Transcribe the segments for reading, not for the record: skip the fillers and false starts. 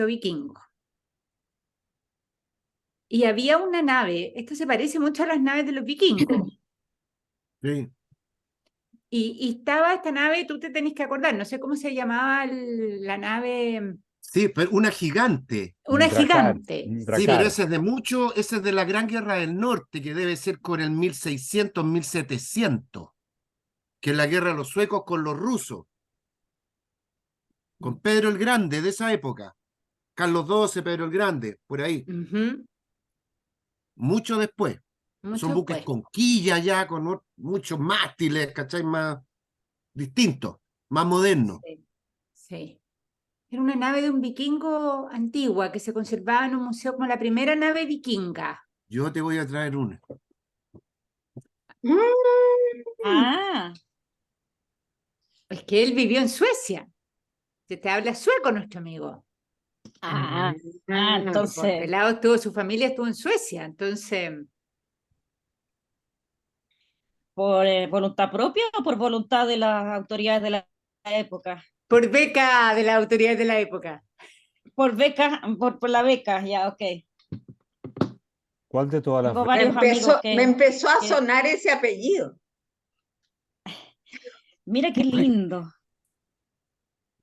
vikingo. Y había una nave, esto se parece mucho a las naves de los vikingos. Sí. Y estaba esta nave, tú te tenés que acordar, no sé cómo se llamaba la nave, Sí, pero una gigante. una Dracar, gigante. Sí, pero Dracar. ese es de mucho, ese es de la Gran Guerra del Norte, que debe ser con el 1600, 1700, que es la guerra de los suecos con los rusos, con Pedro el Grande de esa época. Carlos XII, Pedro el Grande, por ahí. Ujú, Mucho después. mucho Son buques después. con quilla ya, con muchos mástiles, ¿cachai? Más distintos, más modernos. Sí, sí. Era una nave de un vikingo antigua que se conservaba en un museo como la primera nave vikinga. Yo te voy a traer una. Ah, Es que él vivió en Suecia. Se te habla sueco nuestro amigo. Por entonces, pelado estuvo, su familia estuvo en Suecia, entonces, ¿por voluntad propia o por voluntad de las autoridades de la época? por beca de las autoridades de la época. Por beca, por la beca, ya, ok. ¿Cuál de todas las Tengo becas? varios amigos Me empezó a que- sonar ese apellido. Mira qué lindo.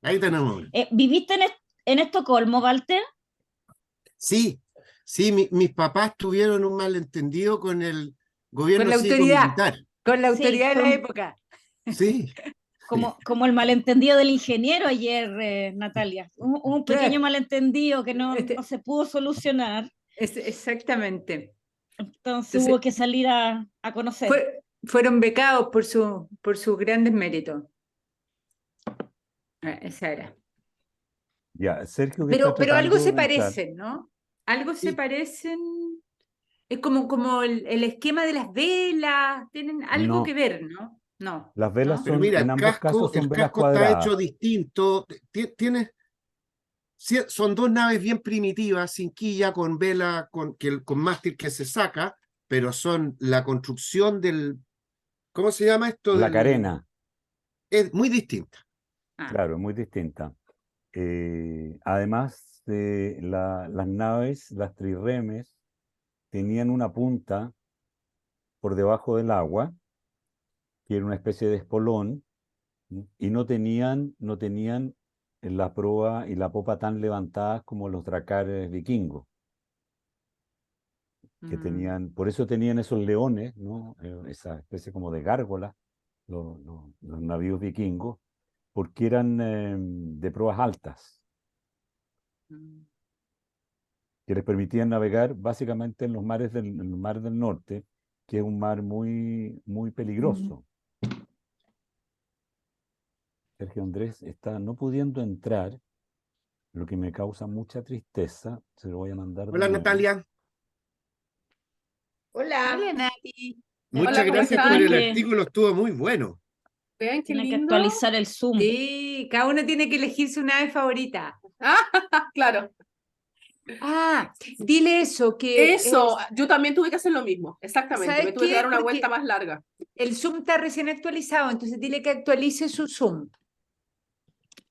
Ahí tenemos una. ¿Viviste en Estocolmo, Walter? Sí, sí, mis papás tuvieron un malentendido con el Con gobierno la autoridad, cívico-militar. con la Sí, autoridad de la época. Sí, sí. como el malentendido del ingeniero ayer, Natalia. Hubo un pequeño Claro, malentendido que no este, se pudo solucionar, exactamente. entonces Entonces, hubo que salir a conocer. fueron becados por sus grandes méritos. Esa era. Ya, Sergio que está Pero algo tratando se de entrar. parecen, ¿no? Algo se Sí. parecen. Es como el esquema de las velas, tienen algo que No, ver, ¿no? No, las velas ¿no? Pero son, mira, en ambos casos son el velas casco está cuadradas. hecho distinto. Son dos naves bien primitivas, sin quilla, con vela, con mástil que se saca, pero son la construcción del, ¿cómo se llama esto? La carena, Es muy distinta. Ah, claro, muy distinta. Además, las naves, las trirremes, tenían una punta por debajo del agua, que era una especie de espolón, ¿sí? Y no tenían la proa y la popa tan levantadas como los dracares vikingos, que mm, tenían, por eso tenían esos leones, ¿no? Esa especie como de gárgolas, los navíos vikingos, porque eran de proas altas, mm, que les permitían navegar básicamente en el mar del norte, que es un mar muy, muy peligroso. Sergio Andrés está no pudiendo entrar, lo que me causa mucha tristeza. Se lo voy a mandar de Hola, nuevo. Natalia. Hola. Hola, Nati. Muchas Natalia, ¿cómo parece gracias que por están? el artículo, estuvo muy bueno. Vean qué tienen que lindo. actualizar el Zoom. Sí, cada uno tiene que elegir su nave favorita. Ah, claro. Ah, dile eso, Eso, yo también tuve que hacer lo mismo, exactamente. Me ¿sabes tuve que dar qué? una vuelta Porque más larga. el Zoom está recién actualizado, entonces dile que actualice su Zoom.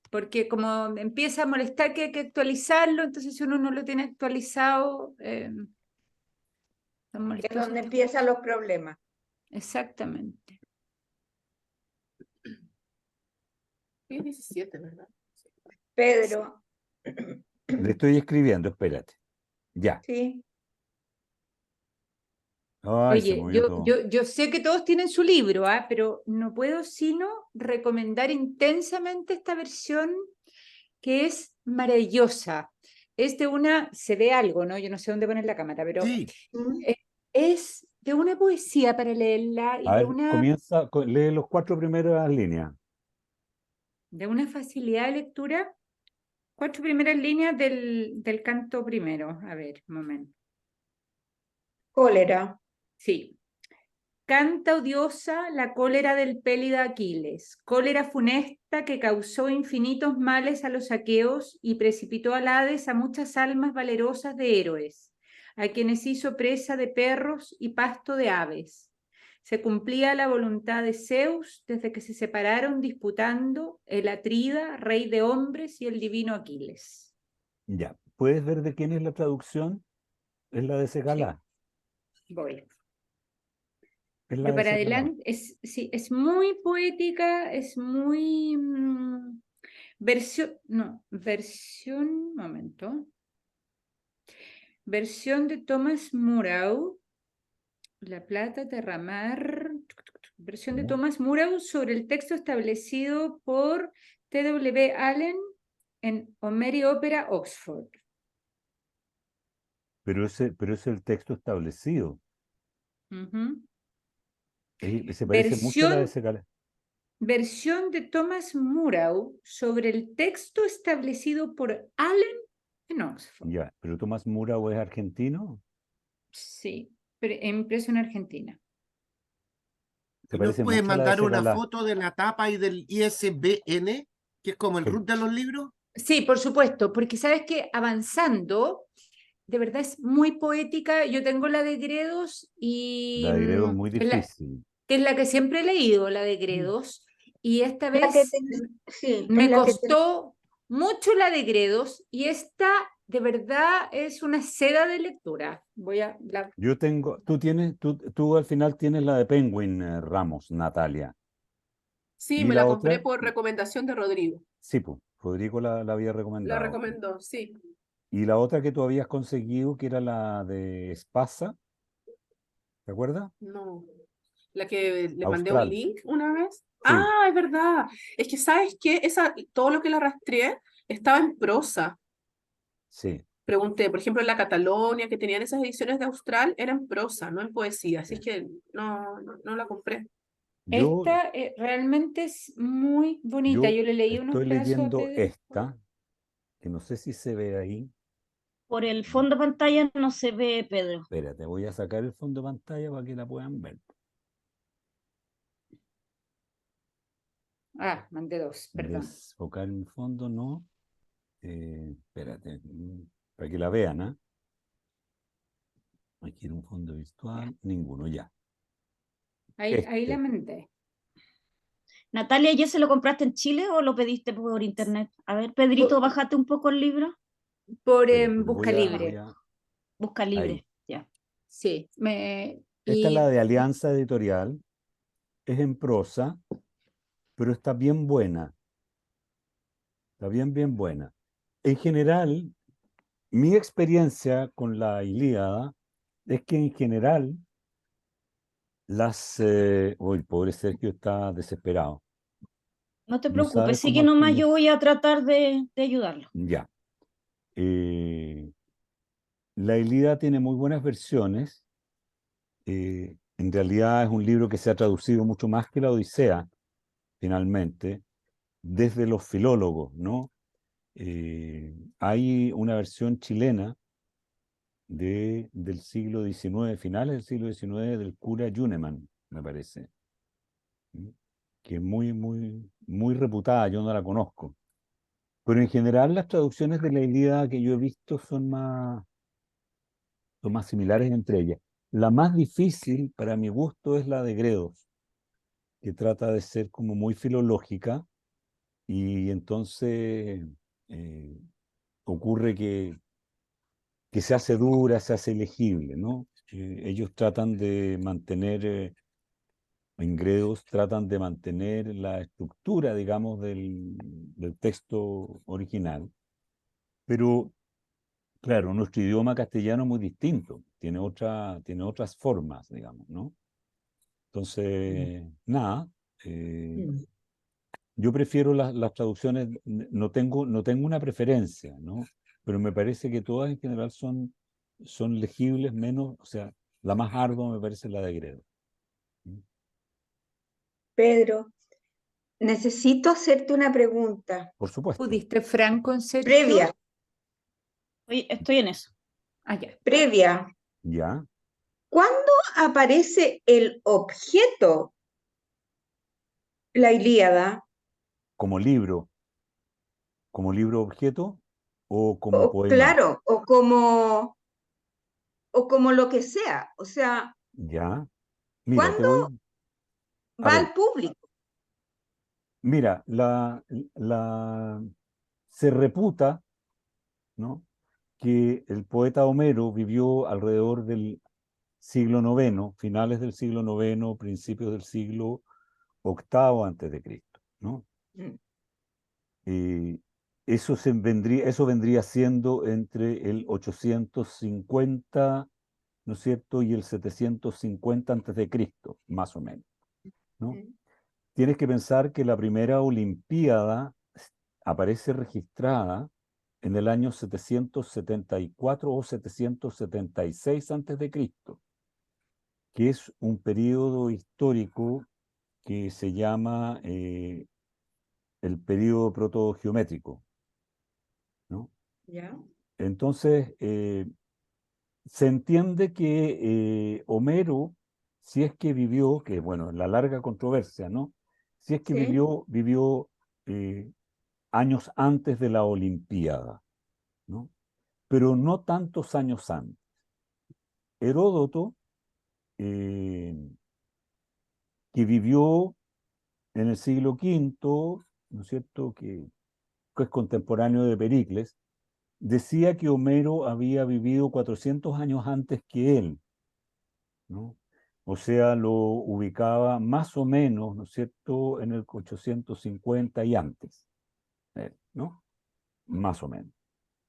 Porque como empieza a molestar que hay que actualizarlo, entonces si uno no lo tiene actualizado, son Es molestosos donde estos empiezan cosas. los problemas. Exactamente. Sí, es 17, ¿verdad? Pedro, Le estoy escribiendo, espérate. Ya. sí, Ay, se Oye, movió todo. yo sé que todos tienen su libro, ¿ah? Pero no puedo sino recomendar intensamente esta versión que es maravillosa. Es de una, se ve algo, ¿no? Yo no sé dónde poner la cámara, pero Sí, es de una poesía para leerla y A ver, comienza, lee los 4 primeras líneas. de una facilidad de lectura. 4 primeras líneas del canto primero. A ver, un momento. cólera. Sí. Canta odiosa la cólera del pélida Aquiles, cólera funesta que causó infinitos males a los aqueos y precipitó al Hades a muchas almas valerosas de héroes, a quienes hizo presa de perros y pasto de aves. Se cumplía la voluntad de Zeus desde que se separaron disputando el Atrida, rey de hombres, y el divino Aquiles. Ya. ¿Puedes ver de quién es la traducción? Es la de Segalá. Voy. Es la Pero de para Segalá. adelante, sí, es muy poética, es muy versión, momento. Versión de Thomas Murau, La Plata, Terramar. Versión de ¿No? Thomas Murau sobre el texto establecido por T.W. Allen en Homer y Ópera, Oxford. Pero es el texto establecido. Ujú. Se parece mucho a la de Versión, Segalá. versión de Thomas Murau sobre el texto establecido por Allen en Oxford. Ya. Pero Tomás Murau es argentino. Sí, pero impreso en Argentina. Se ¿Y nos parece puedes mucho a la de mandar una Segalá. foto de la tapa y del ISBN, que es como el Sí. root de los libros? Sí, por supuesto, porque sabes que avanzando, de verdad es muy poética. Yo tengo la de Gredos y La de Gredo es muy es difícil. que es la que siempre he leído, la de Gredos, y esta La que vez sí, es me la que costó mucho la de Gredos y esta de verdad es una seda de lectura. Yo tengo, tú al final tienes la de Penguin, Ramos, Natalia. Sí, Y me la la compré otra, por recomendación de Rodrigo. sí, pues, Federico la había La recomendado. recomendó, sí. Y la otra que tú habías conseguido, que era la de Espasa, ¿te acuerdas? No. La que le mandé un Austral. link una vez. Sí, Ah, es verdad. Es que, ¿sabes qué? Todo lo que la rastreé estaba en prosa. sí. Pregunté, por ejemplo, en la Catalonia, que tenían esas ediciones de Austral, era en prosa, no en poesía. Así Sí. es que no la compré. Yo, Esta realmente es muy bonita. yo Yo le leí unos estoy pedazos a leyendo Pedro. esta, que no sé si se ve ahí. Por el fondo de pantalla no se ve, Pedro. Espérate, voy a sacar el fondo de pantalla para que la puedan ver. Ah, mandé dos, perdón. Desfocar en fondo, no. Espérate, para que la vean, ¿ah? Aquí en un fondo virtual, ninguno, ya. Ahí la Este, mandé. Natalia, ¿ya se lo compraste en Chile o lo pediste por internet? A ver, Pedrito, Por, bájate un poco el libro. espérate, Busca voy Libre. a, Busca ahí. libre, ya. Sí. Esta es la Y de Alianza Editorial, es en prosa, pero está bien buena, está bien, bien buena. En general, mi experiencia con la Ilíada es que en general uy, pobre Sergio está desesperado, No te no sabe preocupes, cómo sigue nomás, no, yo voy a tratar de ayudarlo. ya. Eh, la Ilíada tiene muy buenas versiones. En realidad es un libro que se ha traducido mucho más que la Odisea, finalmente, desde los filólogos, ¿no? Hay una versión chilena del siglo XIX, finales del siglo XIX, del cura Yuneman, me parece, ¿sí? Que es muy, muy, muy reputada, yo no la conozco. Pero en general las traducciones de la Ilíada que yo he visto son más similares entre ellas. La más difícil, para mi gusto, es la de Gredos, que trata de ser como muy filológica y entonces eh, ocurre que se hace dura, se hace legible, ¿no? Ellos tratan de mantener, en Gredos tratan de mantener la estructura, digamos, del texto original, pero claro, nuestro idioma castellano es muy distinto, tiene otras formas, digamos, ¿no? Entonces, nada, eh, Mm. yo prefiero las traducciones, no tengo una preferencia, ¿no? Pero me parece que todas en general son legibles, menos, o sea, la más ardua me parece la de Gredo. Pedro, necesito hacerte una pregunta Por supuesto. ¿Pudiste, Franco, en Sergio? previa, Estoy en eso. Ah, ya. previa. ¿Ya? ¿Cuándo aparece el objeto, la Ilíada, Como libro, objeto o como o poema. claro, o como lo que sea? O sea, ¿Ya? Mira, te ¿cuándo voy, a va ver, al público? mira, se reputa, ¿no? Que el poeta Homero vivió alrededor del siglo IX, finales del siglo IX, principios del siglo VIII antes de Cristo, ¿no? Mm. Eso vendría siendo entre el 850, ¿no es cierto?, y el 750 antes de Cristo, más o menos, ¿no? Mm. Tienes que pensar que la primera Olimpiada aparece registrada en el año 774 o 776 antes de Cristo, que es un periodo histórico que se llama el periodo protogeométrico, ¿no? ¿Ya? Entonces, se entiende que Homero, si es que vivió, que bueno, la larga controversia, ¿no? Si es que Sí. vivió años antes de la Olimpiada, ¿no? Pero no tantos años antes. Heródoto, eh, que vivió en el siglo V, ¿no es cierto?, que es contemporáneo de Pericles, decía que Homero había vivido 400 años antes que él, ¿no? O sea, lo ubicaba más o menos, ¿no es cierto?, en el 850 y antes, ¿no? Más o menos.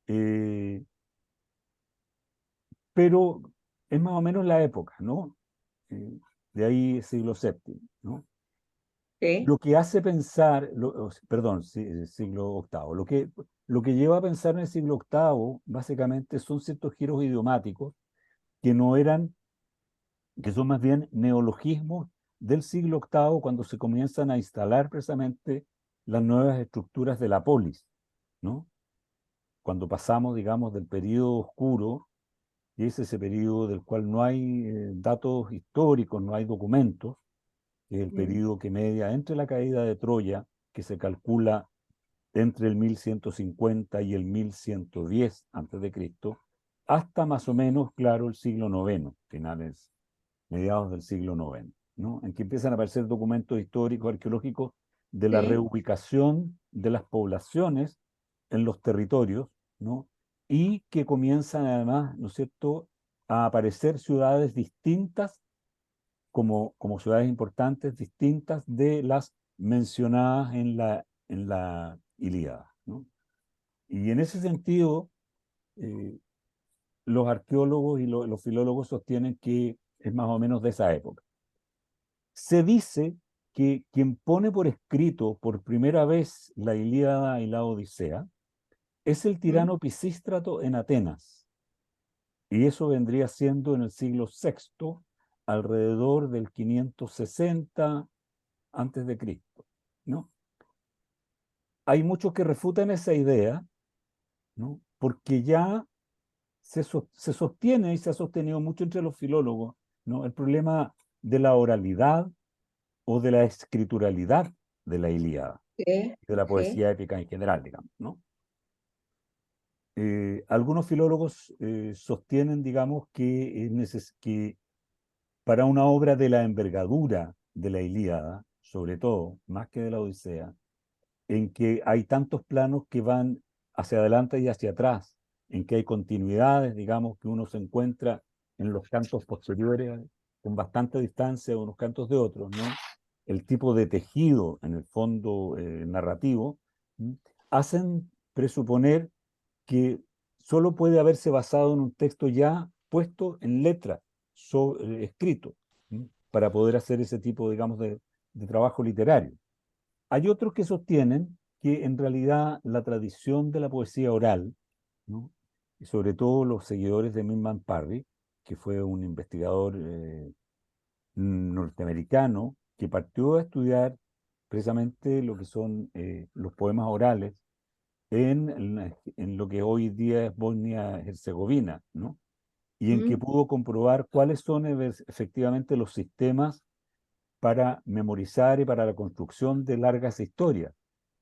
Eh, pero es más o menos la época, ¿no? De ahí siglo VII, ¿no? Sí. Lo que hace pensar, perdón, siglo VIII, lo que lleva a pensar en el siglo VIII, básicamente, son ciertos giros idiomáticos que no eran, que son más bien neologismos del siglo VIII, cuando se comienzan a instalar precisamente las nuevas estructuras de la polis, ¿no? Cuando pasamos, digamos, del periodo oscuro, y es ese periodo del cual no hay datos históricos, no hay documentos, que es el Mm. periodo que media entre la caída de Troya, que se calcula entre el 1150 y el 1110 antes de Cristo, hasta más o menos, claro, el siglo IX, finales, mediados del siglo IX, ¿no? En que empiezan a aparecer documentos históricos, arqueológicos, de la Sí. reubicación de las poblaciones en los territorios, ¿no? Y que comienzan además, ¿no es cierto?, a aparecer ciudades distintas como ciudades importantes, distintas de las mencionadas en la Ilíada, ¿no? Y en ese sentido, eh, los arqueólogos y los filólogos sostienen que es más o menos de esa época. Se dice que quien pone por escrito por primera vez la Ilíada y la Odisea es el Mm. tirano Pisístrato en Atenas, y eso vendría siendo en el siglo VI, alrededor del 560 antes de Cristo, ¿no? Hay muchos que refutan esa idea, ¿no? Porque ya se sostiene y se ha sostenido mucho entre los filólogos, ¿no?, el problema de la oralidad o de la escrituralidad de la Ilíada, Sí. de la Sí. poesía épica en general, digamos, ¿no? Algunos filólogos sostienen, digamos, que para una obra de la envergadura de la Ilíada, sobre todo, más que de la Odisea, en que hay tantos planos que van hacia adelante y hacia atrás, en que hay continuidades, digamos, que uno se encuentra en los cantos posteriores con bastante distancia unos cantos de otros, ¿no? El tipo de tejido, en el fondo narrativo, ¿m? Hacen presuponer que solo puede haberse basado en un texto ya puesto en letra, escrito, ¿m? Para poder hacer ese tipo, digamos, de trabajo literario. Hay otros que sostienen que en realidad la tradición de la poesía oral, ¿no?, y sobre todo los seguidores de Milman Parry, que fue un investigador norteamericano que partió a estudiar precisamente lo que son los poemas orales en lo que hoy día es Bosnia-Herzegovina, ¿no? Y en que Mm. pudo comprobar cuáles son efectivamente los sistemas para memorizar y para la construcción de largas historias.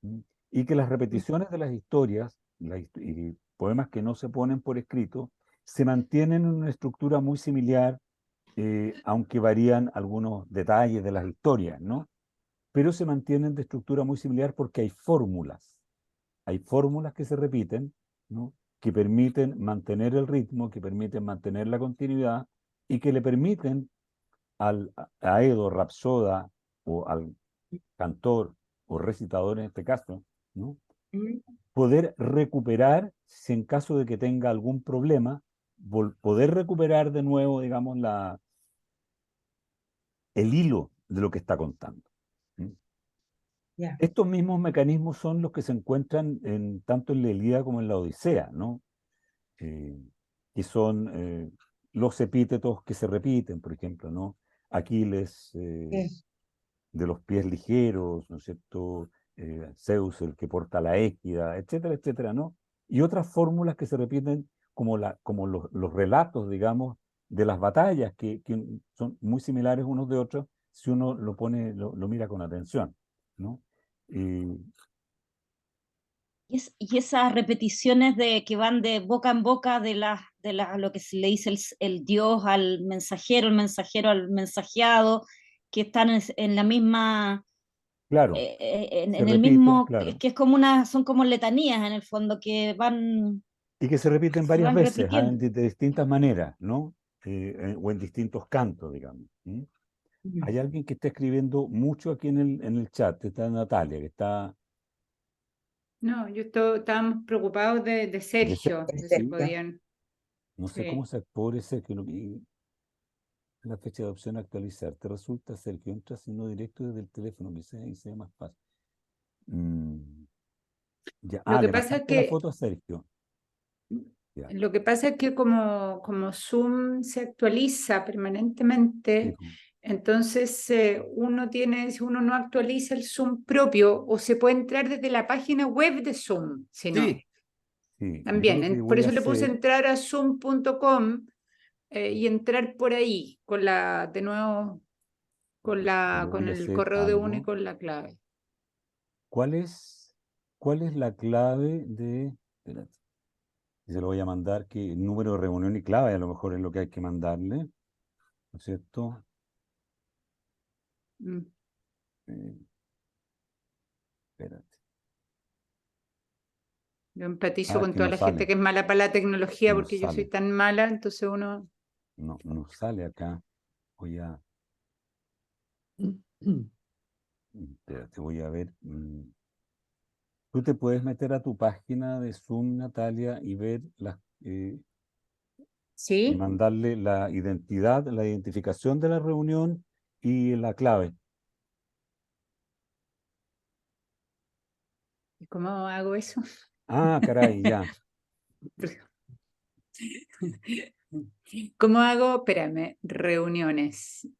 ¿M? Y que las Mm. repeticiones de las historias y poemas que no se ponen por escrito se mantienen en una estructura muy similar, aunque varían algunos detalles de las historias, ¿no? Pero se mantienen de estructura muy similar porque hay fórmulas que se repiten, ¿no? que permiten mantener el ritmo, que permiten mantener la continuidad y que le permiten al aedo, rapsoda o al cantor o recitador en este caso, ¿no? Poder recuperar, si en caso de que tenga algún problema, poder recuperar de nuevo, digamos, el hilo de lo que está contando. ¿Sí? Ya. Estos mismos mecanismos son los que se encuentran tanto en la Ilíada como en la Odisea, ¿no? Que son los epítetos que se repiten, por ejemplo, ¿no? Aquiles de los pies ligeros, ¿no es cierto? Zeus, el que porta la égida, etcétera, etcétera, ¿no? Y otras fórmulas que se repiten como los relatos, digamos, de las batallas, que son muy similares unos de otros si uno lo mira con atención, ¿no? Y Y esas repeticiones que van de boca en boca lo que se le dice el dios al mensajero, el mensajero al mensajeado, que están en la misma, claro, se en el repiten, mismo, claro, que es son como letanías en el fondo, que y que se repiten se varias van veces, repitiendo. de distintas maneras, ¿no? O en distintos cantos, digamos. ¿Mm? Hay alguien que está escribiendo mucho aquí en el chat, está Natalia, que está No, estábamos preocupados de de Sergio, de si Sergio. podían. no sé cómo Sí. se pobre Sergio, la fecha de opción actualizar. Te resulta, Sergio, entra sino directo desde el teléfono, quizás y sea más fácil. Mm, ya, Lo que le pasa es pasaste la que foto a Sergio. Ya, como Zoom se actualiza sí, permanentemente, pues, entonces si uno no actualiza el Zoom propio, o se puede entrar desde la página web de Zoom, si no. Sí, sí. Yo También, lo que por voy a eso le puse hacer, entrar a zoom.com y entrar por ahí, de nuevo, yo con voy a el hacer correo de uno y algo. con la clave. ¿Cuál es la clave de... Espérate, se lo voy a mandar, que el número de reunión y clave a lo mejor es lo que hay que mandarle, ¿no es cierto? Mm. Eh, espérate. Yo empatizo Ah, es con que toda no la gente sale, que es mala para la tecnología, no porque yo soy sale, tan mala, entonces uno... no sale acá. Voy a, espérate, voy a ver. Tú te puedes meter a tu página de Zoom, Natalia, y ver y ¿Sí? mandarle la identificación de la reunión y la clave. ¿Y cómo hago eso? Ah, caray, ya. ¿Cómo hago? Espérame, reuniones. Sí,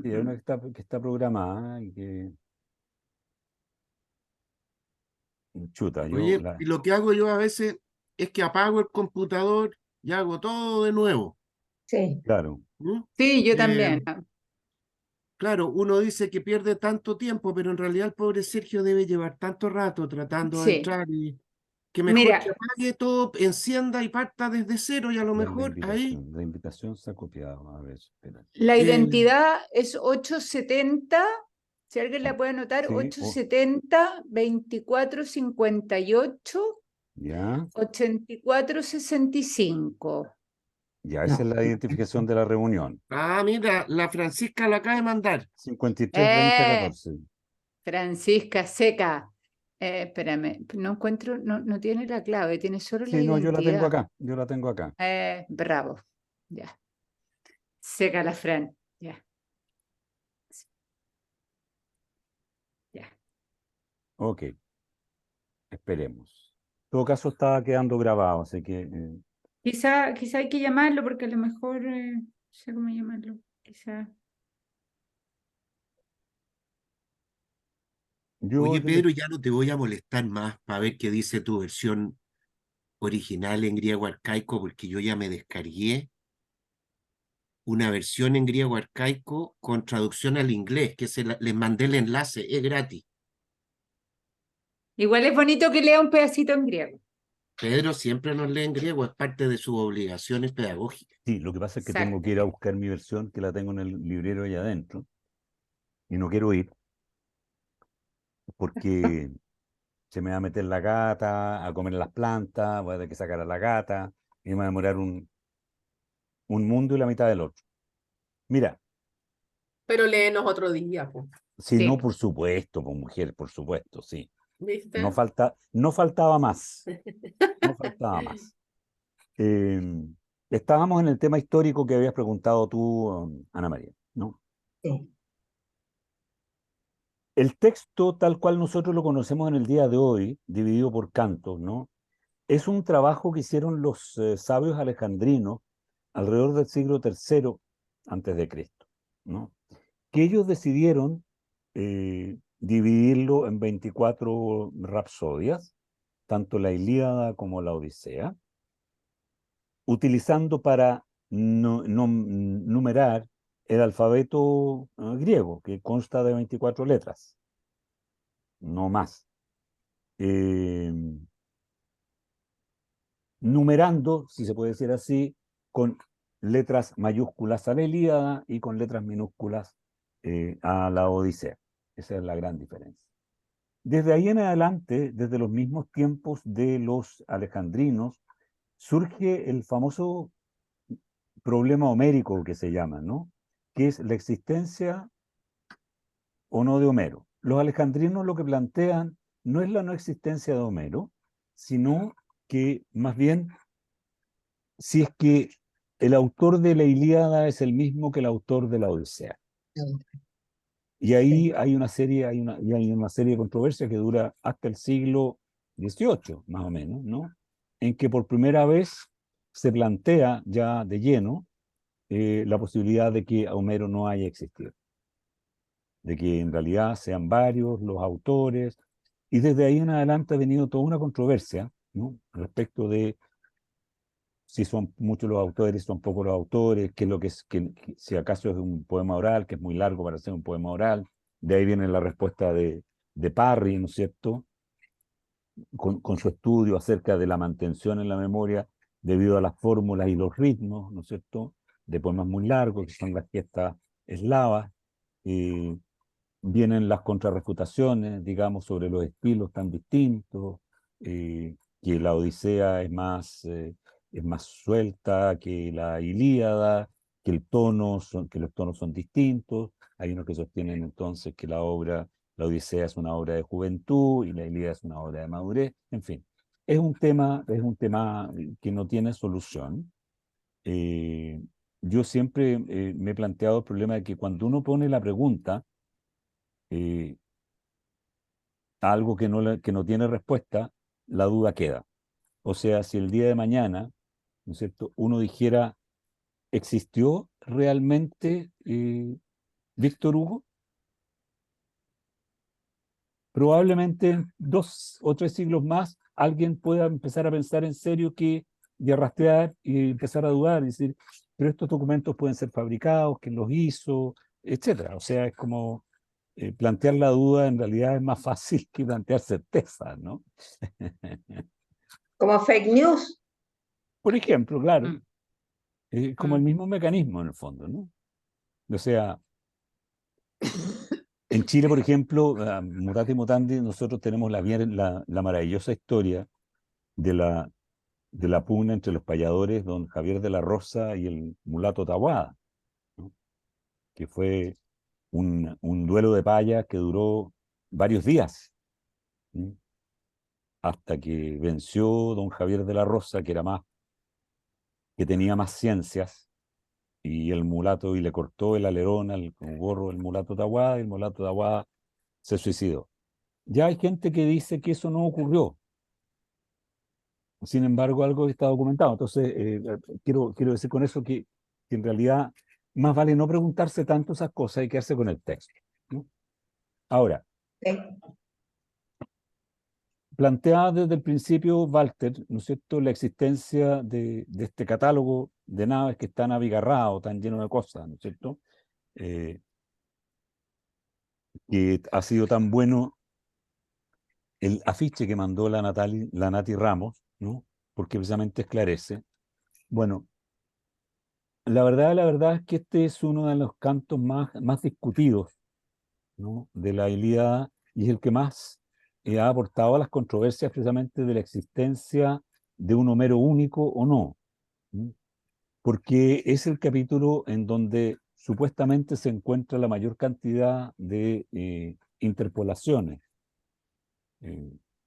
hay una Ujú. que está programada y que chuta, oye, y lo que hago yo a veces es que apago el computador y hago todo de nuevo. Sí. claro, ¿Mm? Sí, yo Eh, también. claro, uno dice que pierde tanto tiempo, pero en realidad el pobre Sergio debe llevar tanto rato tratando de Sí. entrar y que mejor que Mira, apague todo, encienda y parta desde cero y a lo ver la mejor ahí invitación. La invitación se ha copiado. A ver, espera. la eh, identidad es 870. Si alguien la Oh, puede anotar, sí, 870 2458 ya, 8465. ya, esa No. es la identificación de la reunión. mira, la Francisca lo acaba de mandar. 53 20 Eh, 14. Francisca Seca. Espérame, no encuentro, no tiene la clave, tiene solo la Sí, no, yo la tengo identidad. acá, yo la tengo acá. Bravo, ya. Seca la Fran, ya, ya. Ok, esperemos. En todo caso, estaba quedando grabado, así que Quizá hay que llamarlo porque a lo mejor, no sé cómo llamarlo, quizá. yo Oye, desde Pedro, ya no te voy a molestar más para ver qué dice tu versión original en griego arcaico, porque yo ya me descargué una versión en griego arcaico con traducción al inglés, que les mandé el enlace, es gratis. Igual es bonito que lea un pedacito en griego. Pedro siempre nos lee en griego, es parte de sus obligaciones pedagógicas. Sí, lo que pasa es que tengo que Exacto. ir a buscar mi versión, que la tengo en el librero allá adentro, y no quiero ir, porque se me va a meter la gata a comer las plantas, voy a tener que sacar a la gata, y me va a demorar un mundo y la mitad del otro. Mira, Pero léenos otro día, pues. si no, Sí. por supuesto, pues mujer, por supuesto, sí. ¿Viste? No faltaba más, no faltaba más. Eh, Estábamos en el tema histórico que habías preguntado tú, Ana María, ¿no? Sí. El texto tal cual nosotros lo conocemos en el día de hoy, dividido por cantos, ¿no? Es un trabajo que hicieron los sabios alejandrinos alrededor del siglo III antes de Cristo, ¿no? Que ellos decidieron dividirlo en 24 rapsodias, tanto la Ilíada como la Odisea, utilizando para numerar el alfabeto griego, que consta de 24 letras, no más. Eh, Numerando, si se puede decir así, con letras mayúsculas a la Ilíada y con letras minúsculas a la Odisea. Esa es la gran diferencia. Desde ahí en adelante, desde los mismos tiempos de los alejandrinos, surge el famoso problema homérico que se llama, ¿no? Que es la existencia o no de Homero. Los alejandrinos lo que plantean no es la no existencia de Homero, sino que más bien si es que el autor de la Ilíada es el mismo que el autor de la Odisea. Y ahí Sí. hay una serie de controversias que dura hasta el siglo XVIII, más o menos, ¿no? En que por primera vez se plantea ya de lleno la posibilidad de que Homero no haya existido, de que en realidad sean varios los autores, y desde ahí en adelante ha venido toda una controversia, ¿no? Respecto de si son muchos los autores, son pocos los autores, qué es lo que es, si acaso es un poema oral, que es muy largo para ser un poema oral. De ahí viene la respuesta de Parry, ¿no es cierto?, con su estudio acerca de la mantención en la memoria debido a las fórmulas y los ritmos, ¿no es cierto?, de poemas muy largos, que son las fiestas eslavas. Eh, Vienen las contrarrefutaciones, digamos, sobre los estilos tan distintos, que la Odisea es más suelta que la Ilíada, que los tonos son distintos. Hay unos que sostienen entonces que la Odisea es una obra de juventud y la Ilíada es una obra de madurez. En fin, es un tema que no tiene solución. Eh, yo siempre me he planteado el problema de que cuando uno pone la pregunta, eh, algo que no tiene respuesta, la duda queda. O sea, si el día de mañana, ¿no es cierto?, uno dijera, ¿existió realmente Víctor Hugo? Probablemente en 2 o 3 siglos más alguien pueda empezar a pensar en serio y a rastrear y empezar a dudar y decir, pero estos documentos pueden ser fabricados, quién los hizo, etcétera. O sea, es como plantear la duda en realidad es más fácil que plantear certeza, ¿no? Como fake news. Por ejemplo, claro, Mm, como el mm. mismo mecanismo en el fondo, ¿no? O sea, en Chile, por ejemplo, mutati mutandi, nosotros tenemos la maravillosa historia de de la pugna entre los payadores, don Javier de la Rosa y el mulato Taboada, ¿no? Que fue un duelo de payas que duró varios días, ¿sí? Hasta que venció don Javier de la Rosa, que tenía más ciencias, y el mulato, y le cortó el alerón al gorro del mulato Taboada, y el mulato Taboada se suicidó. Ya hay gente que dice que eso no ocurrió. Sin embargo, algo está documentado. Entonces, quiero decir con eso que en realidad más vale no preguntarse tanto esas cosas y quedarse con el texto, ¿no? Ahora, Sí. planteaba desde el principio Walter, ¿no es cierto?, la existencia de este catálogo de naves que están abigarrados, tan lleno de cosas, ¿no es cierto?, Eh, que ha sido tan bueno el afiche que mandó la Nati Ramos, ¿no?, porque precisamente esclarece. Bueno, la verdad es que este es uno de los cantos más discutidos, ¿no?, de la Ilíada, y es el que más ha aportado a las controversias precisamente de la existencia de un Homero único o no. ¿Mm? Porque es el capítulo en donde supuestamente se encuentra la mayor cantidad de interpolaciones.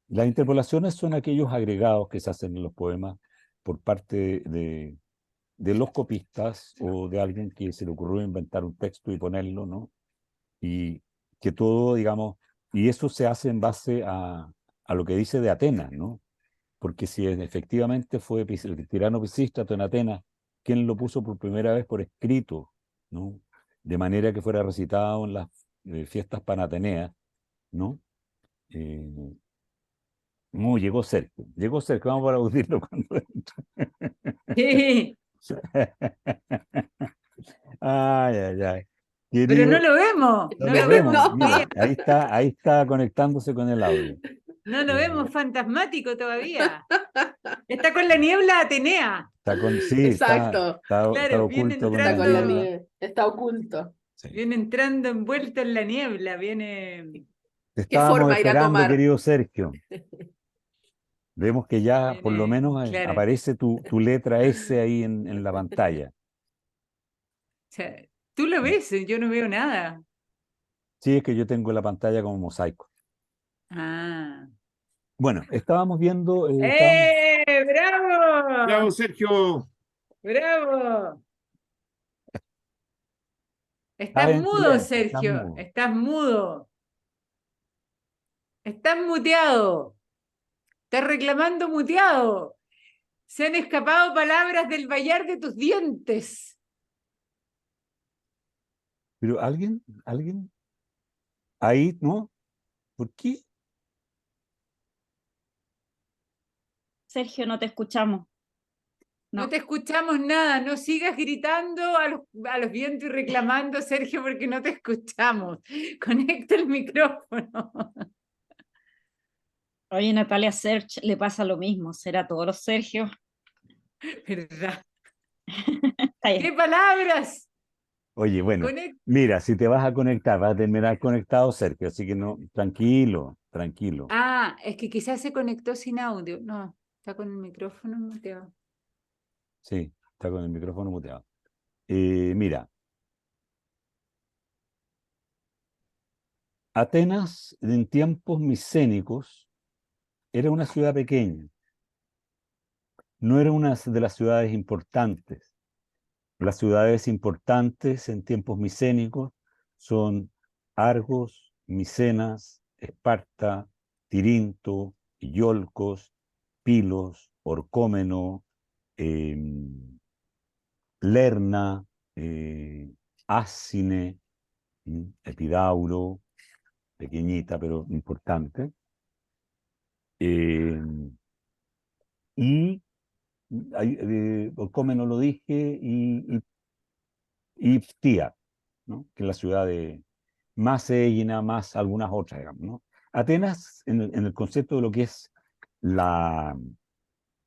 Las interpolaciones son aquellos agregados que se hacen en los poemas por parte de los copistas o de alguien que se le ocurrió inventar un texto y ponerlo, ¿no? Y que todo, digamos, y eso se hace en base a lo que dice de Atenas, ¿no? Porque si efectivamente fue el tirano Pisístrato en Atenas quien lo puso por primera vez por escrito, ¿no? De manera que fuera recitado en las fiestas panateneas, ¿no? Eh, no, llegó Sergio, vamos para aplaudirlo cuando Sí, Ay, ay, ay. pero no Querido, lo vemos, no no lo lo vemos vemos, No. mira, todavía, ahí está conectándose con el audio. no lo Eh, vemos fantasmático todavía. Está con la niebla Atenea. sí, Exacto. está Claro, viene oculto con Está la con la entrando, niebla. nieve. Está oculto. Sí. viene entrando envuelto en la niebla, viene, Te ¿Qué estábamos forma irá a esperando, tomar? querido Sergio. Vemos que ya por lo viene, menos claro. aparece tu letra S ahí en la pantalla. O sea, tú lo ves, yo no veo nada. Sí, es que yo tengo la pantalla como mosaico. Ah. Bueno, estábamos viendo, ¡Bravo! Bravo, Sergio. ¡Bravo! Estás en mudo, silencio, estás Sergio. mudo. Estás mudo. Estás muteado. Estás reclamando muteado. Se han escapado palabras del vallar de tus dientes. Pero alguien, ahí, ¿no? ¿Por qué? Sergio, no te escuchamos. No No. te escuchamos nada. No sigas gritando a los vientos y reclamando, Sergio, porque no te escuchamos. Conecta el micrófono. Oye, Natalia Serch le pasa lo mismo. ¿Será a todos los Sergio? ¿Verdad? Está bien. ¿Qué palabras? Oye, bueno, Conecta. mira, si te vas a conectar, vas a terminar conectado, Sergio, así que no, tranquilo, tranquilo. Ah, es que quizás se conectó sin audio. No, está con el micrófono muteado. Sí, está con el micrófono muteado. Mira, Atenas en tiempos micénicos era una ciudad pequeña, no era una de las ciudades importantes. Las ciudades importantes en tiempos micénicos son Argos, Micenas, Esparta, Tirinto, Iolcos, Pilos, Orcómeno, Lerna, Ascine, Epidauro, pequeñita pero importante, eh, y Orcómeno lo dije, y Ptía, ¿no? Que es la ciudad de más Egina, más algunas otras, digamos, ¿no? Atenas, en el concepto de lo que es la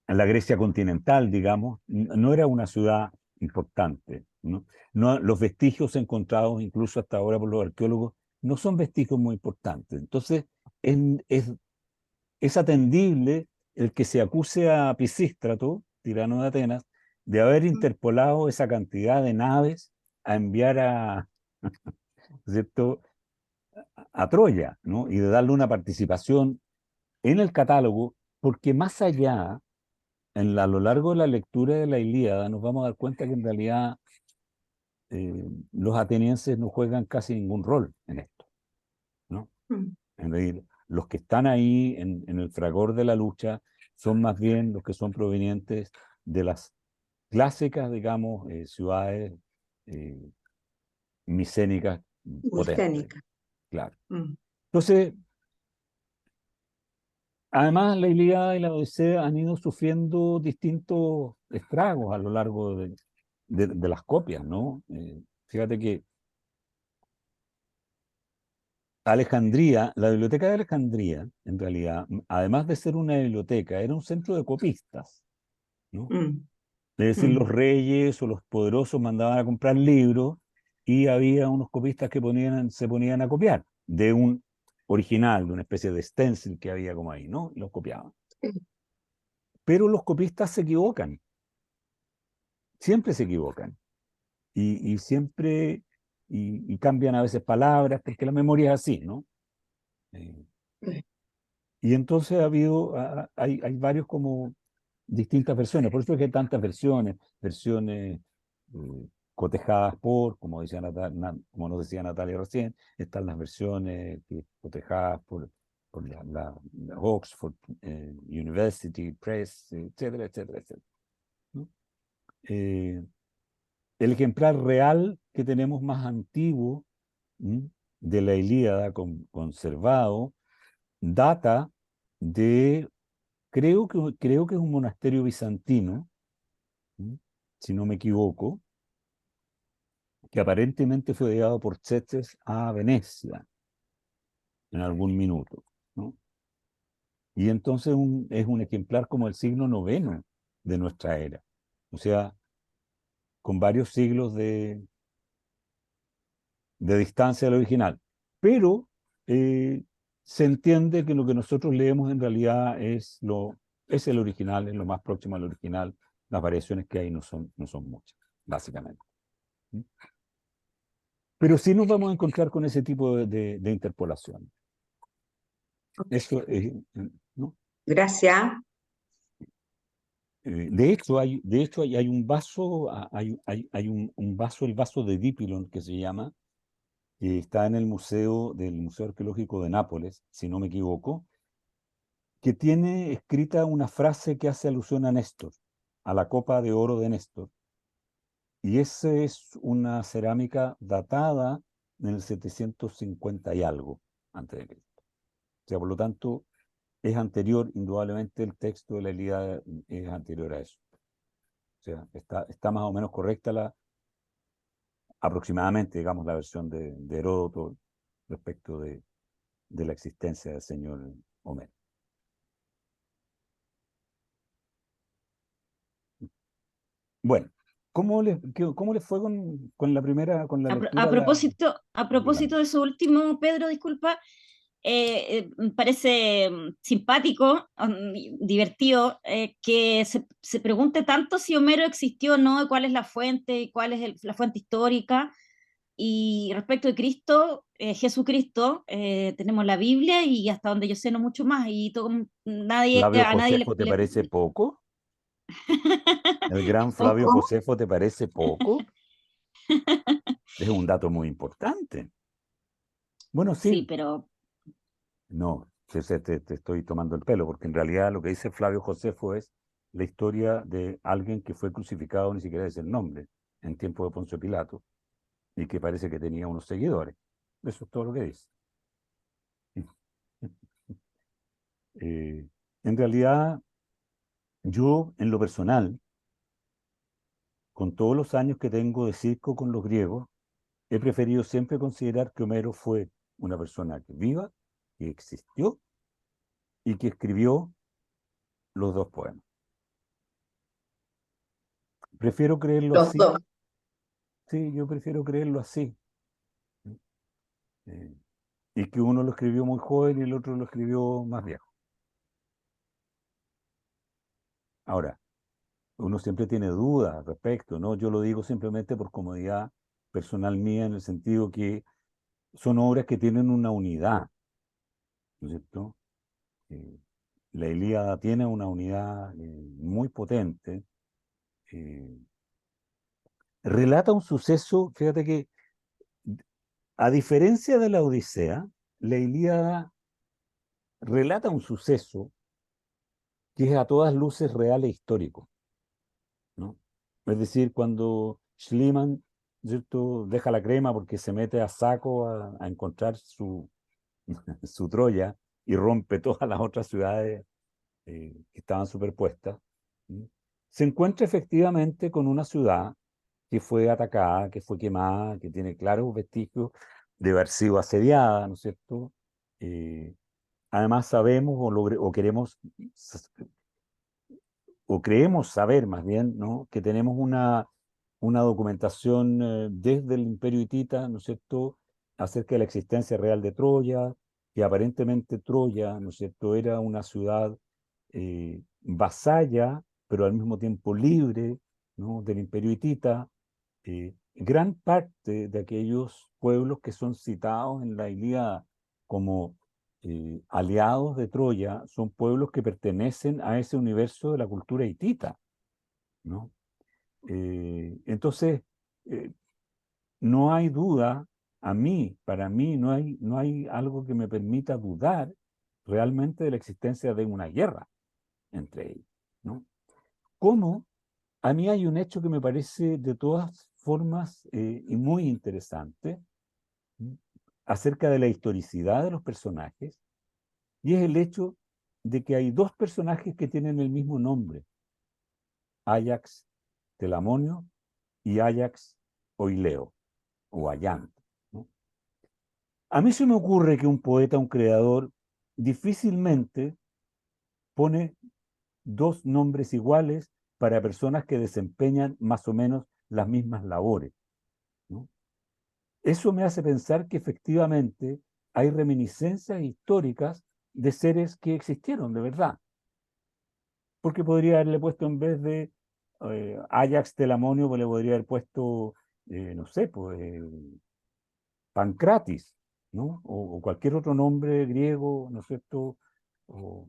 Grecia continental, digamos, no era una ciudad importante, ¿no? Los vestigios encontrados, incluso hasta ahora por los arqueólogos, no son vestigios muy importantes. Entonces, es, es, es atendible el que se acuse a Pisístrato, tirano de Atenas, de haber interpolado esa cantidad de naves a enviar ¿cierto? A Troya, ¿no? Y de darle una participación en el catálogo, porque más allá, a lo largo de la lectura de la Ilíada, nos vamos a dar cuenta que en realidad los atenienses no juegan casi ningún rol en esto, ¿no? En realidad, los que están ahí en el fragor de la lucha son más bien los que son provenientes de las clásicas, digamos, ciudades eh, micénicas potentes, Micénica. claro. Mm. Entonces, además, la Ilíada y la Odisea han ido sufriendo distintos estragos a lo largo de las copias, ¿no? Fíjate que Alejandría, la biblioteca de Alejandría, en realidad, además de ser una biblioteca, era un centro de copistas, ¿no? Mm. Es decir, los reyes o los poderosos mandaban a comprar libros y había unos copistas que se ponían a copiar de un original, de una especie de stencil que había como ahí, ¿no? Y los copiaban. Sí. Pero los copistas se equivocan, siempre se equivocan. Y siempre, y cambian a veces palabras, porque la memoria es así, ¿no? Y entonces ha habido, hay varios como distintas versiones, por eso es que hay tantas versiones cotejadas por, como decía como nos decía Natalia recién, están las versiones cotejadas por la Oxford University Press, etcétera, etcétera, etcétera, ¿no? El ejemplar real que tenemos más antiguo de la Ilíada conservado data de, creo que es un monasterio bizantino, si no me equivoco, que aparentemente fue llegado por Tzetzes a Venecia en algún minuto, ¿no? Y entonces es un ejemplar como el siglo IX de nuestra era, o sea, con varios siglos de distancia al original. Pero se entiende que lo que nosotros leemos en realidad es el original, es lo más próximo al original. Las variaciones que hay no son muchas, básicamente. Pero sí nos vamos a encontrar con ese tipo de interpolación. Eso, ¿no? Gracias. De hecho, hay un vaso, un vaso, el vaso de Dipylon, que se llama, que está en el Museo Arqueológico de Nápoles, si no me equivoco, que tiene escrita una frase que hace alusión a Néstor, a la copa de oro de Néstor. Y esa es una cerámica datada en el 750 y algo antes de Cristo. O sea, por lo tanto, es anterior, indudablemente el texto de la Ilíada es anterior a eso. O sea, está más o menos correcta aproximadamente, digamos, la versión de Heródoto respecto de la existencia del señor Homero. Bueno, ¿cómo les fue con la primera, con la lectura? A propósito de eso último, Pedro, disculpa, me parece simpático, divertido, que se pregunte tanto si Homero existió o no, cuál es la fuente, y cuál es la fuente histórica. Y respecto de Cristo, Jesucristo, tenemos la Biblia y hasta donde yo sé no mucho más. Y Flavio a nadie Josefo, ¿te parece poco? ¿El gran Flavio Poco. Josefo te parece poco? Es un dato muy importante. Bueno, Sí, sí, pero no, te estoy tomando el pelo, porque en realidad lo que dice Flavio Josefo es la historia de alguien que fue crucificado, ni siquiera es el nombre, en tiempo de Poncio Pilato, y que parece que tenía unos seguidores. Eso es todo lo que dice. En realidad, yo, en lo personal, con todos los años que tengo de circo con los griegos, he preferido siempre considerar que Homero fue una persona que viva, que existió y que escribió los dos poemas. Prefiero creerlo Los así. dos. Sí, yo prefiero creerlo así. Y que uno lo escribió muy joven y el otro lo escribió más viejo. Ahora, uno siempre tiene dudas al respecto, ¿no? Yo lo digo simplemente por comodidad personal mía, en el sentido que son obras que tienen una unidad, ¿no es cierto? La Ilíada tiene una unidad muy potente. Relata un suceso, fíjate que, a diferencia de la Odisea, la Ilíada relata un suceso que es a todas luces real e histórico, ¿no? Es decir, cuando Schliemann, ¿cierto?, deja la crema porque se mete a saco a encontrar su Troya y rompe todas las otras ciudades que estaban superpuestas, ¿sí? Se encuentra efectivamente con una ciudad que fue atacada, que fue quemada, que tiene claros vestigios de haber sido asediada, ¿no es cierto? Además sabemos o queremos o creemos saber más bien, ¿no?, que tenemos una documentación desde el Imperio Hitita, ¿no es cierto?, acerca de la existencia real de Troya, que aparentemente Troya, ¿no es cierto?, era una ciudad vasalla, pero al mismo tiempo libre, ¿no?, del Imperio hitita. Gran parte de aquellos pueblos que son citados en la Ilíada como aliados de Troya son pueblos que pertenecen a ese universo de la cultura hitita, ¿no? Entonces, no hay duda, para mí, no hay algo que me permita dudar realmente de la existencia de una guerra entre ellos, ¿no? ¿Cómo? A mí hay un hecho que me parece de todas formas y muy interesante, ¿m?, acerca de la historicidad de los personajes, y es el hecho de que hay dos personajes que tienen el mismo nombre, Áyax Telamonio y Áyax Oileo, o Ayante, ¿no? A mí se me ocurre que un poeta, un creador, difícilmente pone dos nombres iguales para personas que desempeñan más o menos las mismas labores, ¿no? Eso me hace pensar que efectivamente hay reminiscencias históricas de seres que existieron de verdad. Porque podría haberle puesto, en vez de Áyax Telamonio, pues le podría haber puesto, no sé, pues Pancratis, ¿no? O cualquier otro nombre griego, ¿no es cierto? O,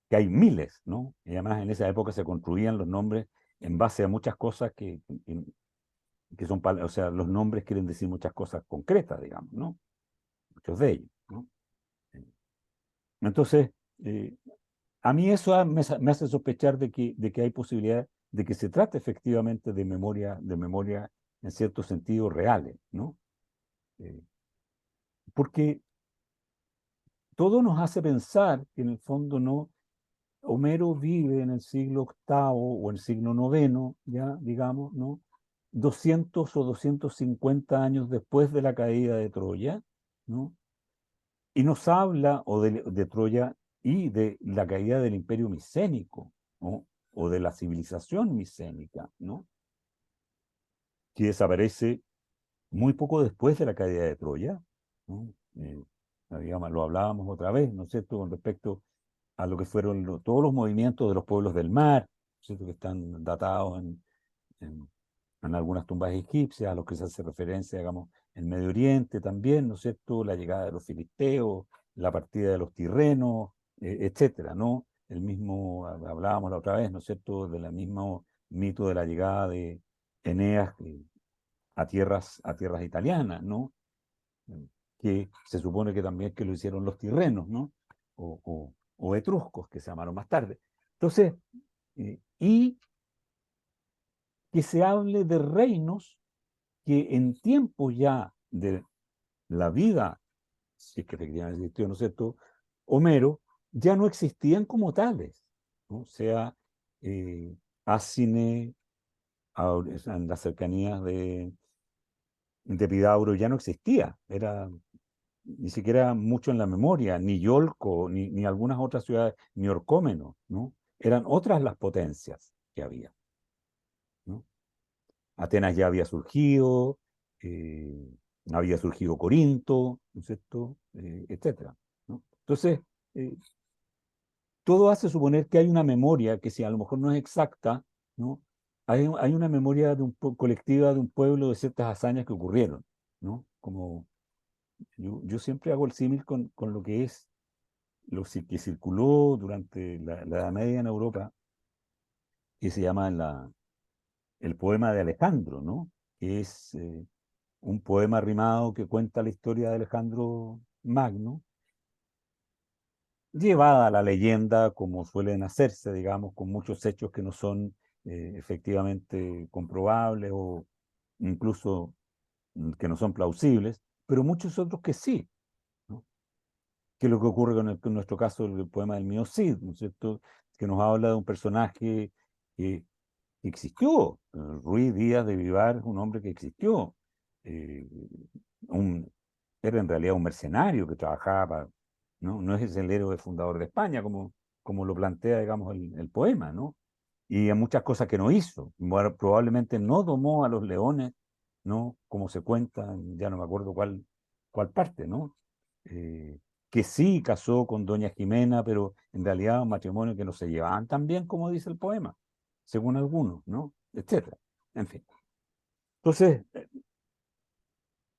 que hay miles, ¿no? Y además en esa época se construían los nombres en base a muchas cosas que son, o sea, los nombres quieren decir muchas cosas concretas, digamos, ¿no? Muchos de ellos, ¿no? Entonces, a mí eso me hace sospechar de que hay posibilidad de que se trate efectivamente de memoria en cierto sentido reales, ¿no? Porque todo nos hace pensar que en el fondo no, Homero vive en el siglo octavo o el siglo noveno, ya digamos, ¿no? 200 o 250 años después de la caída de Troya, ¿no? Y nos habla de Troya y de la caída del imperio micénico, ¿no?, o de la civilización micénica, ¿no?, que desaparece muy poco después de la caída de Troya, ¿no? Digamos, lo hablábamos otra vez, ¿no es cierto?, con respecto a lo que fueron todos los movimientos de los pueblos del mar, ¿no es cierto?, que están datados en, en algunas tumbas egipcias, a los que se hace referencia, digamos, en Medio Oriente también, ¿no es cierto?, la llegada de los filisteos, la partida de los tirrenos, etcétera, ¿no? El mismo, hablábamos la otra vez, ¿no es cierto?, del mismo mito de la llegada de Eneas a tierras italianas, ¿no? Que se supone que también que lo hicieron los tirrenos, ¿no? O etruscos, que se llamaron más tarde. Entonces, y que se hable de reinos que en tiempos ya de la vida, si es que efectivamente existió, ¿no es cierto?, Homero, ya no existían como tales, ¿no? O sea, Ácine, en las cercanías de Epidauro ya no existía, era ni siquiera mucho en la memoria, ni Iolco, ni algunas otras ciudades, ni Orcómeno, ¿no? Eran otras las potencias que había, ¿no? Atenas ya había surgido Corinto, ¿no es cierto?, etcétera, ¿no? Entonces, todo hace suponer que hay una memoria que, si a lo mejor no es exacta, ¿no?, hay una memoria colectiva de un pueblo, de ciertas hazañas que ocurrieron, ¿no? Como yo siempre hago el símil con lo que es que circuló durante la Edad Media en Europa, que se llama el poema de Alejandro, ¿no?, que es un poema rimado que cuenta la historia de Alejandro Magno, llevada a la leyenda como suelen hacerse, digamos, con muchos hechos que no son efectivamente comprobables o incluso que no son plausibles, pero muchos otros que sí, ¿no? Que es lo que ocurre con nuestro caso, el poema del mío Cid, ¿no es cierto?, que nos habla de un personaje que existió, Ruiz Díaz de Vivar, un hombre que existió, eh, un, era en realidad un mercenario que trabajaba, ¿no? No es el héroe fundador de España, como lo plantea, digamos, el poema, ¿no? Y hay muchas cosas que no hizo. Bueno, probablemente no domó a los leones, ¿no?, como se cuenta, ya no me acuerdo cuál cuál parte, ¿no? Que sí casó con doña Jimena, pero en realidad un matrimonio que no se llevaban tan bien como dice el poema, según algunos, ¿no? Etcétera. En fin. Entonces,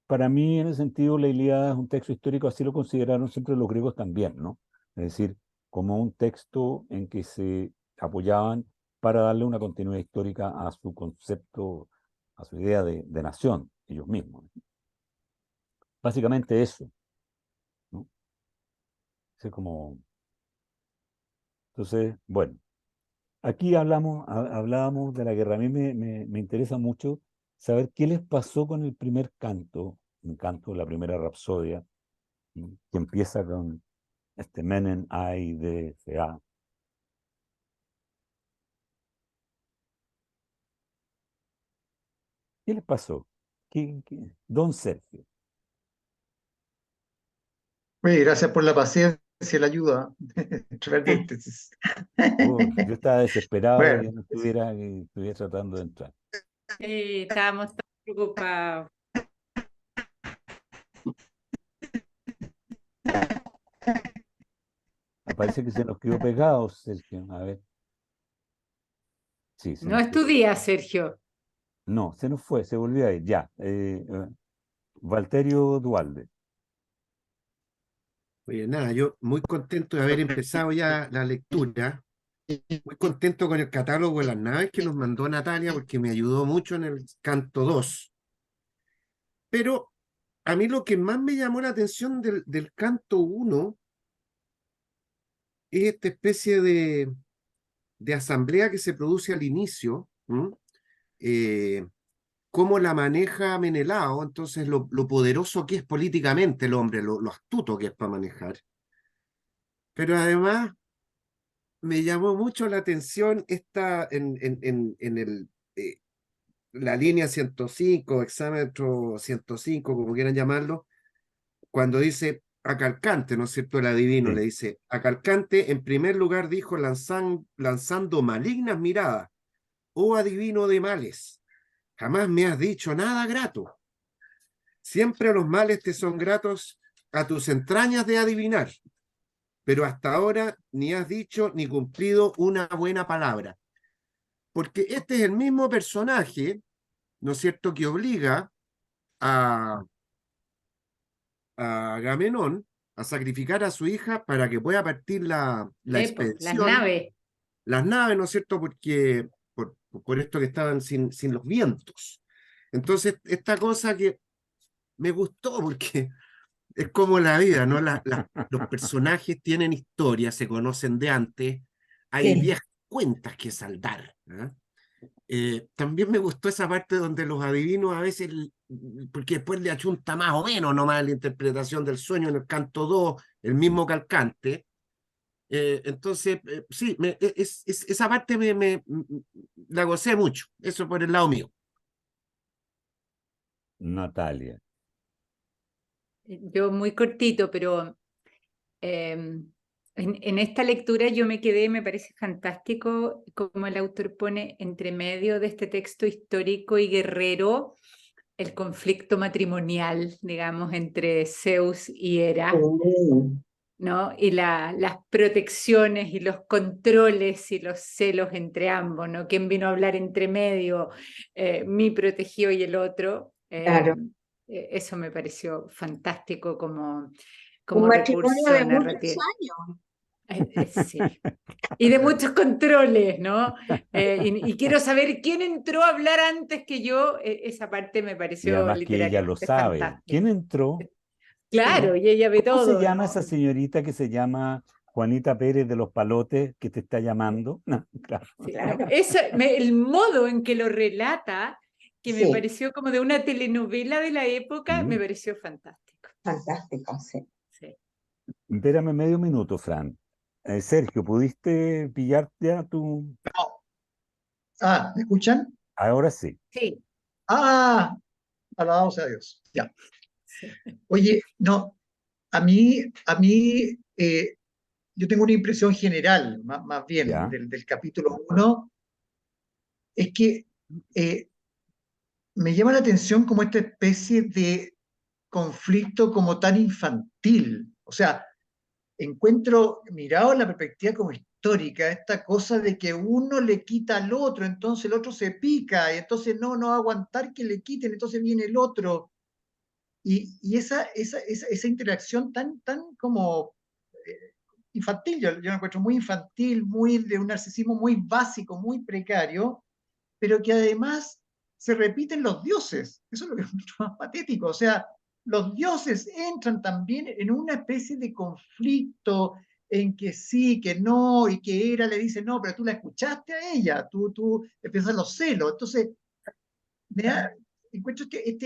para mí, en ese sentido, la Ilíada es un texto histórico, así lo consideraron siempre los griegos también, ¿no? Es decir, como un texto en que se apoyaban para darle una continuidad histórica a su concepto, a su idea de nación, ellos mismos. Básicamente eso, ¿no? Es como... Entonces, bueno, aquí hablábamos de la guerra. A mí me interesa mucho saber qué les pasó con el primer canto, un canto, la primera rapsodia, ¿no? Que empieza con este Menen Ay de Ca. ¿Qué les pasó? Don Sergio. Oye, gracias por la paciencia y la ayuda. Realmente. Yo estaba desesperado de que Bueno, no estuviera tratando de entrar. Estábamos tan preocupados. Parece que se nos quedó pegado, Sergio. A ver. Sí, se No nos es quedó. tu día, Sergio. No, se nos fue, se volvió a ir. Ya. Valterio Dualde. Oye, nada, yo muy contento de haber empezado ya la lectura, muy contento con el catálogo de las naves que nos mandó Natalia porque me ayudó mucho en el canto 2. Pero a mí lo que más me llamó la atención del canto 1 es esta especie de asamblea que se produce al inicio, cómo la maneja Menelao, entonces lo poderoso que es políticamente el hombre, lo astuto que es para manejar. Pero además me llamó mucho la atención esta la línea 105, exámetro 105, como quieran llamarlo, cuando dice a Calcante, ¿no es cierto? El adivino Sí. le dice, a Calcante en primer lugar dijo lanzando malignas miradas, oh adivino de males, jamás me has dicho nada grato. Siempre los males te son gratos a tus entrañas de adivinar, pero hasta ahora ni has dicho ni cumplido una buena palabra. Porque este es el mismo personaje, ¿no es cierto?, que obliga a Agamenón a sacrificar a su hija para que pueda partir la Las expedición, naves. las naves, ¿no es cierto?, porque por esto que estaban sin los vientos. Entonces, esta cosa que me gustó porque es como la vida, ¿no? Los personajes tienen historia, se conocen de antes, hay Sí. viejas cuentas que saldar, ¿eh? También me gustó esa parte donde los adivinos a veces, porque después le achunta más o menos nomás la interpretación del sueño en el canto 2, el mismo Calcante. Entonces, sí, esa parte la gocé mucho, eso por el lado mío. Natalia. Yo muy cortito, pero en esta lectura yo me quedé, me parece fantástico como el autor pone entre medio de este texto histórico y guerrero el conflicto matrimonial, digamos, entre Zeus y Hera, ¿no? Y las protecciones y los controles y los celos entre ambos, ¿no? ¿Quién vino a hablar entre medio? Mi protegido y el otro. Claro. Eso me pareció fantástico como Un matrimonio recurso de muchos narrativo. años. Sí. Y de muchos controles, ¿no? Y quiero saber quién entró a hablar antes que yo. Esa parte me Y pareció además que ella lo literariamente sabe. fantástica. ¿Quién entró? Claro, y ella ve ¿Cómo se todo, llama ¿no? esa señorita que se llama Juanita Pérez de los Palotes que te está llamando? No, claro. Sí, Claro. el modo en que lo relata, que me Sí, pareció como de una telenovela de la época, me Mm. pareció fantástico. fantástico, sí. Sí. Espérame medio minuto, Fran. Sergio, ¿pudiste pillar ya tu...? Ah, ¿me escuchan? Ahora sí. Sí, Ah, alabado sea Dios. Ya. sí. Oye, no, a mí, yo tengo una impresión general, más bien, Ya. del capítulo 1, es que me llama la atención como esta especie de conflicto como tan infantil. O sea, encuentro, mirado la perspectiva como histórica, esta cosa de que uno le quita al otro, entonces el otro se pica, y entonces no va a aguantar que le quiten, entonces viene el otro. Y esa interacción tan como infantil, yo la encuentro muy infantil, muy de un narcisismo muy básico, muy precario, pero que además se repiten los dioses. Eso es lo que es mucho más patético. O sea, los dioses entran también en una especie de conflicto en que sí, que no, y que Hera le dice, no, pero tú la escuchaste a ella, tú empiezas los celos. Entonces, me da, encuentro que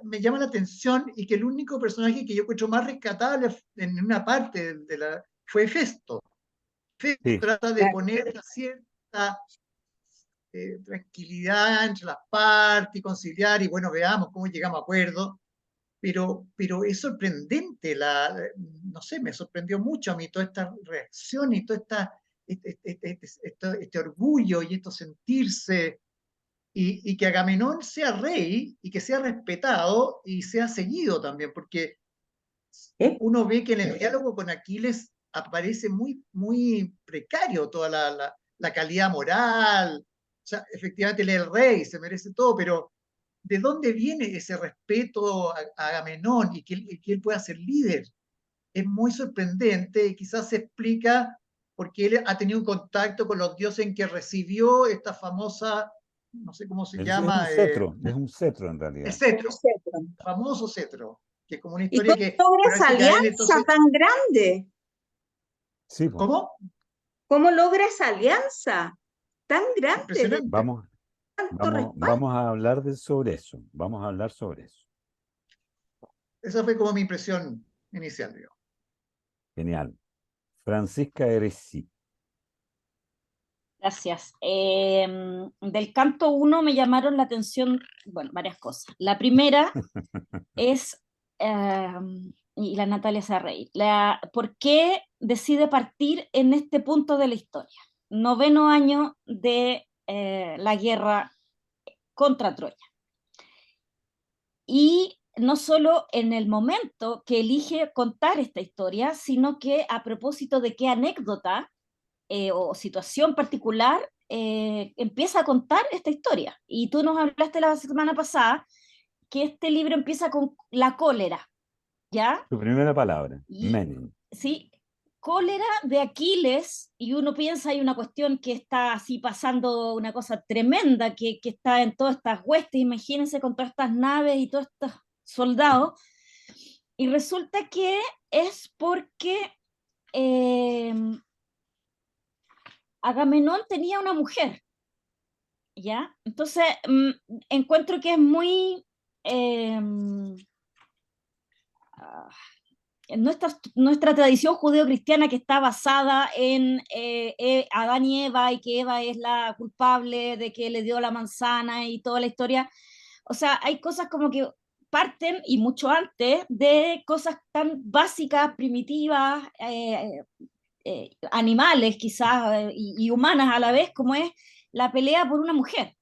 me llama la atención y que el único personaje que yo encuentro más rescatable en una parte fue Festo. Festo Sí, trata de poner una cierta tranquilidad entre las partes y conciliar y bueno, veamos cómo llegamos a acuerdo. Pero es sorprendente, no sé, me sorprendió mucho a mí toda esta reacción y todo este orgullo y esto sentirse, y que Agamenón sea rey y que sea respetado y sea seguido también, porque uno ve que en el diálogo con Aquiles aparece muy precario toda la calidad moral. O sea, efectivamente él es el rey, se merece todo, pero ¿de dónde viene ese respeto a Agamenón y que él pueda ser líder? Es muy sorprendente y quizás se explica porque él ha tenido un contacto con los dioses en que recibió esta famosa, no sé cómo se es llama, es un cetro en el realidad. cetro, famoso cetro, que es como una ¿Y historia cómo que logra esa parece que a él alianza entonces, tan grande? Sí, pues, ¿cómo? ¿Cómo logra esa alianza tan grande de Impresionante. tanto respaldo? vamos a hablar sobre eso. Vamos a hablar sobre eso. Esa fue como mi impresión inicial, digo. Genial. Francisca Eresi. Gracias. Del canto 1 me llamaron la atención, bueno, varias cosas. La primera es, y la Natalia se va a reír, ¿por qué decide partir en este punto de la historia? 9º año de la guerra contra Troya. Y no solo en el momento que elige contar esta historia, sino que a propósito de qué anécdota o situación particular empieza a contar esta historia. Y tú nos hablaste la semana pasada que este libro empieza con la cólera, ¿ya? Su primera palabra, Y, Menin. sí, cólera de Aquiles, y uno piensa, hay una cuestión que está así pasando, una cosa tremenda, que está en todas estas huestes, imagínense con todas estas naves y todos estos soldados, y resulta que es porque eh, Agamenón tenía una mujer, ¿ya? Entonces, encuentro que es muy... nuestra tradición judeo-cristiana que está basada en Adán y Eva y que Eva es la culpable de que le dio la manzana y toda la historia. O sea, hay cosas como que parten y mucho antes de cosas tan básicas, primitivas, animales quizás y humanas a la vez, como es la pelea por una mujer.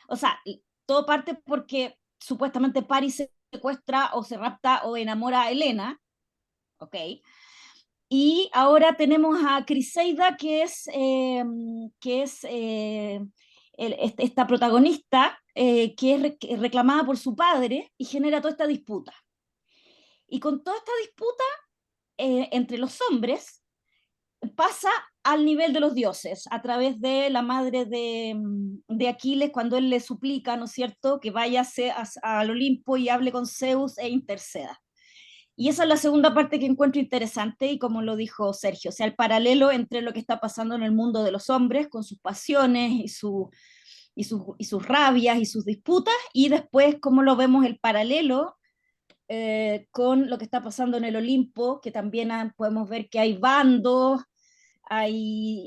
O sea, todo parte porque supuestamente Paris se secuestra o se rapta o enamora a Helena, ¿ok? Y ahora tenemos a Criseida, que es esta protagonista que es reclamada por su padre y genera toda esta disputa. Y con toda esta disputa entre los hombres, pasa al nivel de los dioses, a través de la madre de Aquiles, cuando él le suplica, ¿no es cierto?, que vaya al Olimpo y hable con Zeus e interceda. Y esa es la segunda parte que encuentro interesante y como lo dijo Sergio, o sea, el paralelo entre lo que está pasando en el mundo de los hombres con sus pasiones y sus rabias y sus disputas y después cómo lo vemos el paralelo con lo que está pasando en el Olimpo, que también podemos ver que hay bandos, hay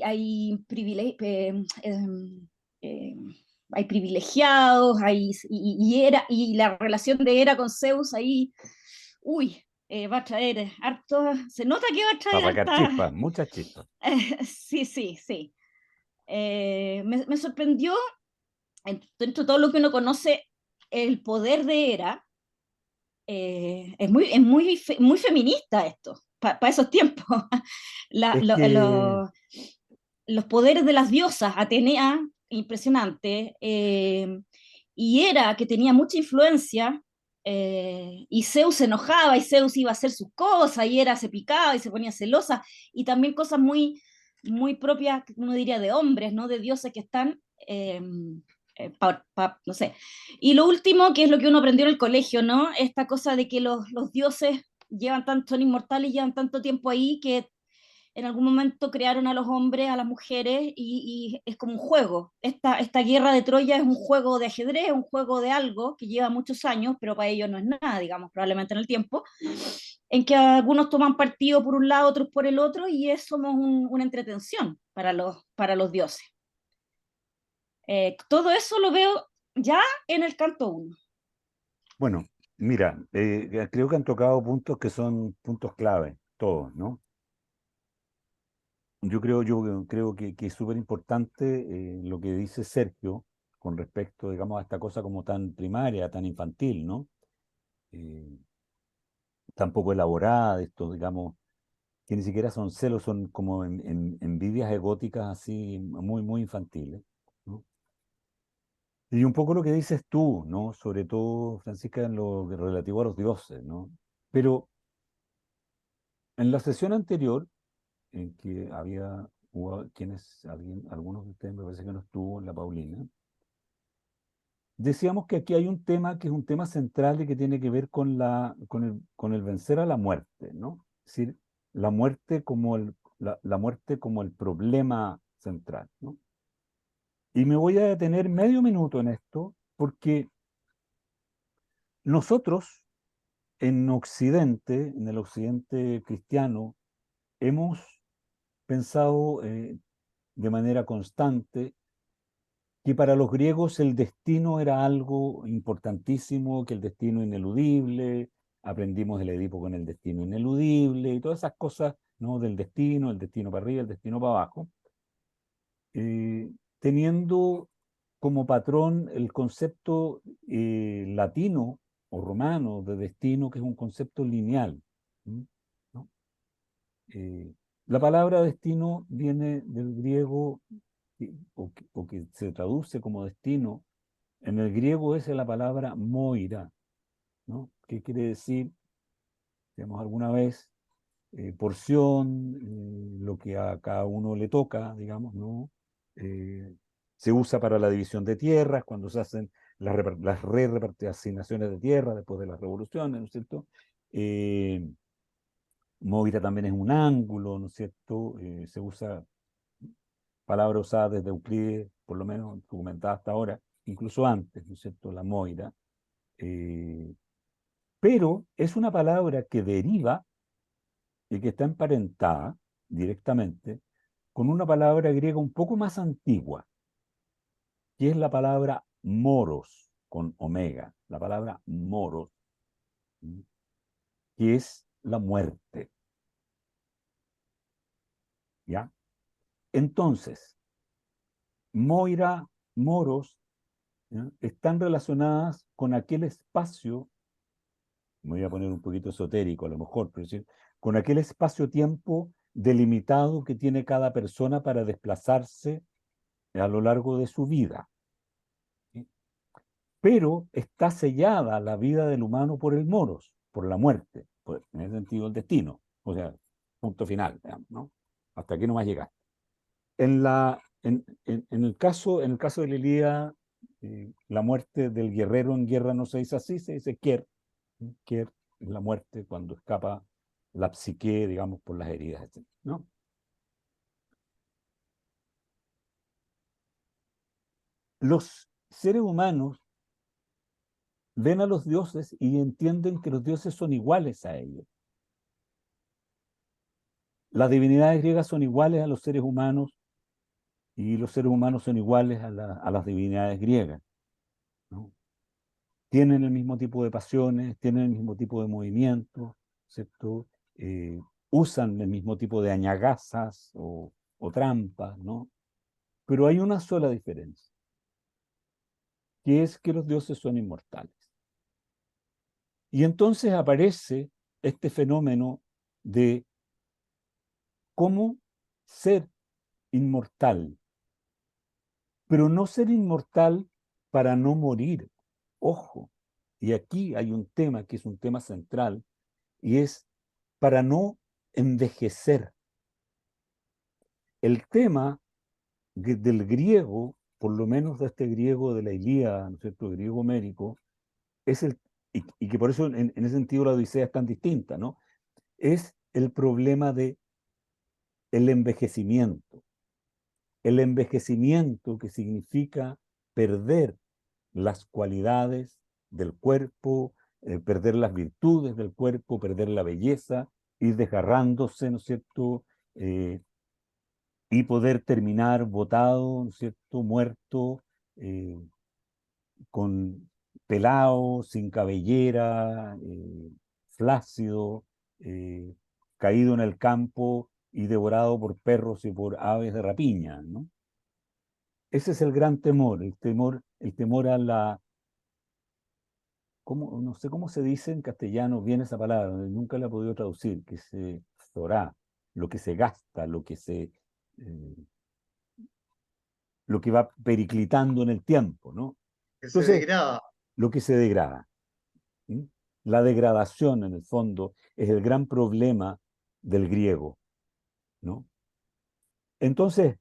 privilegiados, y la relación de Hera con Zeus ahí, uy, va a traer harto, se nota que va a traer Para sacar harta. chispas, muchas chispas. Sí. Me sorprendió, dentro de todo lo que uno conoce, el poder de Hera, muy feminista esto, para esos tiempos. La- Es lo- que lo- los poderes de las diosas, Atenea, impresionante, y Hera, que tenía mucha influencia, y Zeus se enojaba, y Zeus iba a hacer sus cosas, y Hera se picaba y se ponía celosa, y también cosas muy propias, uno diría, de hombres, ¿no? De dioses que están, no sé. Y lo último, que es lo que uno aprendió en el colegio, ¿no? Esta cosa de que los dioses son inmortales y llevan tanto tiempo ahí que en algún momento crearon a los hombres, a las mujeres, y es como un juego. Esta guerra de Troya es un juego de ajedrez, un juego de algo que lleva muchos años, pero para ellos no es nada, digamos, probablemente en el tiempo, en que algunos toman partido por un lado, otros por el otro, y es somos una entretención para los dioses. Todo eso lo veo ya en el canto 1. bueno, mira, creo que han tocado puntos que son puntos clave, todos, ¿no? Yo creo que es súper importante lo que dice Sergio con respecto, digamos, a esta cosa como tan primaria, tan infantil, ¿no? Eh, Tan poco elaborada, de estos, digamos, que ni siquiera son celos, son como envidias egóticas así, muy infantiles, ¿no? Y un poco lo que dices tú, ¿no? Sobre todo, Francisca, en lo relativo a los dioses, ¿no? Pero en la sesión anterior, en que algunos de ustedes me parece que no estuvo en la Paulina, decíamos que aquí hay un tema que es un tema central y que tiene que ver con el vencer a la muerte, ¿no? Es decir, la muerte como el problema central, ¿no? Y me voy a detener medio minuto en esto porque nosotros en Occidente, en el Occidente cristiano, hemos pensado de manera constante que para los griegos el destino era algo importantísimo, que el destino ineludible, aprendimos el Edipo con el destino ineludible y todas esas cosas, ¿no? Del destino, el destino para arriba, el destino para abajo, eh, teniendo como patrón el concepto latino o romano de destino, que es un concepto lineal, ¿no? Eh, la palabra destino viene del griego, o que se traduce como destino, en el griego es la palabra moira, ¿no? Que quiere decir, digamos, alguna vez, porción, lo que a cada uno le toca, digamos, ¿no? Eh, Se usa para la división de tierras, cuando se hacen las re-repartinaciones de tierra después de las revoluciones, ¿no es cierto? Moira también es un ángulo, ¿no es cierto? Se usa, palabra usada desde Euclides, por lo menos documentada hasta ahora, incluso antes, ¿no es cierto? La moira. Eh, pero es una palabra que deriva y que está emparentada directamente con una palabra griega un poco más antigua, que es la palabra moros, con omega, la palabra moros, ¿sí? Que es la muerte, ¿ya? Entonces, Moira, moros, ¿ya? Están relacionadas con aquel espacio, me voy a poner un poquito esotérico a lo mejor, pero es decir, con aquel espacio-tiempo delimitado que tiene cada persona para desplazarse a lo largo de su vida, ¿sí? Pero está sellada la vida del humano por el moros, por la muerte, en ese sentido el destino, o sea, punto final, digamos, ¿no? Hasta aquí no más llegar. En el caso de la Ilíada, la muerte del guerrero en guerra no se dice así, se dice Kier. Kier es la muerte cuando escapa la psique, digamos, por las heridas, etc., ¿no? Los seres humanos ven a los dioses y entienden que los dioses son iguales a ellos. Las divinidades griegas son iguales a los seres humanos y los seres humanos son iguales a las divinidades griegas, ¿no? Tienen el mismo tipo de pasiones, tienen el mismo tipo de movimientos, ¿cierto? Eh, Usan el mismo tipo de añagazas o trampas, ¿no? Pero hay una sola diferencia, que es que los dioses son inmortales. Y entonces aparece este fenómeno de cómo ser inmortal, pero no ser inmortal para no morir. Ojo, y aquí hay un tema que es un tema central, y es para no envejecer. El tema del griego, por lo menos de este griego de la Ilíada, ¿no es cierto?, el griego homérico, es y que por eso en ese sentido la Odisea es tan distinta, ¿no? Es el problema de el envejecimiento. El envejecimiento que significa perder las cualidades del cuerpo, perder las virtudes del cuerpo, perder la belleza, ir desgarrándose, ¿no es cierto?, y poder terminar botado, ¿no es cierto?, muerto, con pelado, sin cabellera, flácido, caído en el campo y devorado por perros y por aves de rapiña, ¿no? Ese es el gran temor, el temor a la, no sé cómo se dice en castellano bien esa palabra, nunca la he podido traducir, que se zorá, lo que se gasta, eh, lo que va periclitando en el tiempo, ¿no? que se Entonces, degrada. lo que se degrada. ¿Sí? La degradación, en el fondo, es el gran problema del griego, ¿no? Entonces,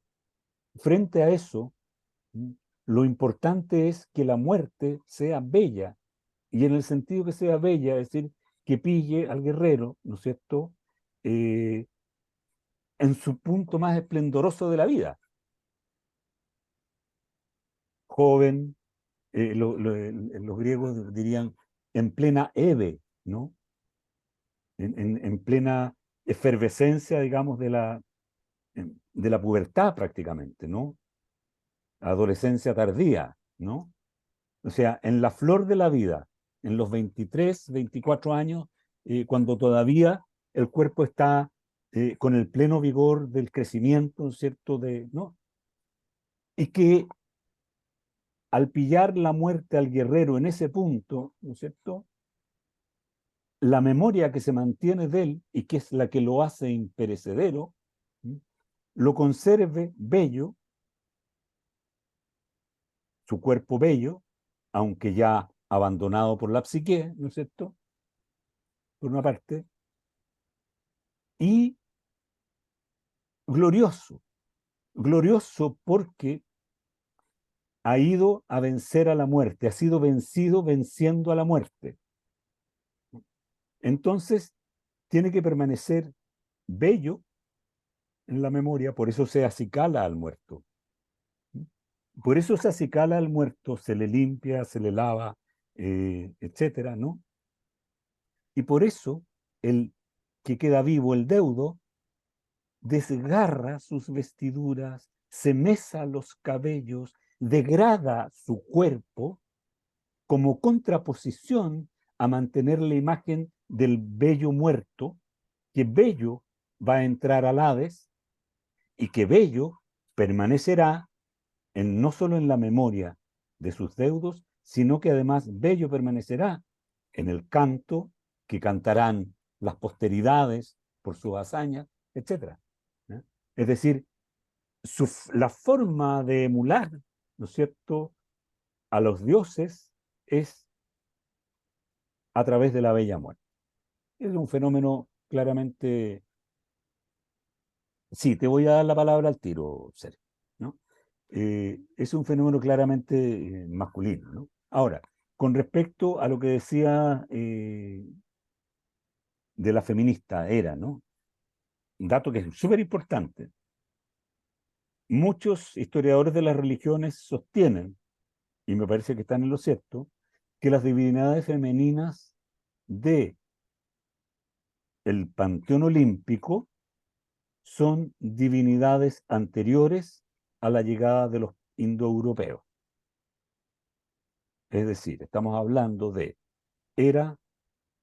frente a eso, ¿sí?, lo importante es que la muerte sea bella, y en el sentido que sea bella, es decir, que pille al guerrero, ¿no es cierto?, en su punto más esplendoroso de la vida. Joven, los griegos dirían en plena eve, ¿no? En plena efervescencia, digamos, de la pubertad prácticamente, ¿no? Adolescencia tardía, ¿no? O sea, en la flor de la vida, en los 23, 24 años, cuando todavía el cuerpo está con el pleno vigor del crecimiento, ¿no es cierto?, ¿no? Y que al pillar la muerte al guerrero en ese punto, ¿no es cierto?, la memoria que se mantiene de él y que es la que lo hace imperecedero, ¿sí?, lo conserve bello, su cuerpo bello, aunque ya abandonado por la psique, ¿no es cierto?, por una parte, y glorioso, glorioso porque ha ido a vencer a la muerte, ha sido vencido venciendo a la muerte. Entonces, tiene que permanecer bello en la memoria, por eso se acicala al muerto. Por eso se acicala al muerto, se le limpia, se le lava, etcétera, ¿no? Y por eso el que queda vivo, el deudo, desgarra sus vestiduras, se mesa los cabellos, degrada su cuerpo como contraposición a mantener la imagen del bello muerto, que bello va a entrar al Hades y que bello permanecerá no solo en la memoria de sus deudos, sino que además bello permanecerá en el canto que cantarán las posteridades por sus hazañas, etc. Es decir, la forma de emular, ¿no es cierto?, a los dioses es a través de la bella muerte. Es un fenómeno claramente... Sí, te voy a dar la palabra al tiro, Sergio, ¿no? Es un fenómeno claramente masculino, ¿no? Ahora, con respecto a lo que decía de la feminista era, ¿no? Un dato que es súper importante. Muchos historiadores de las religiones sostienen, y me parece que están en lo cierto, que las divinidades femeninas de el panteón olímpico son divinidades anteriores a la llegada de los indoeuropeos. Es decir, estamos hablando de Hera,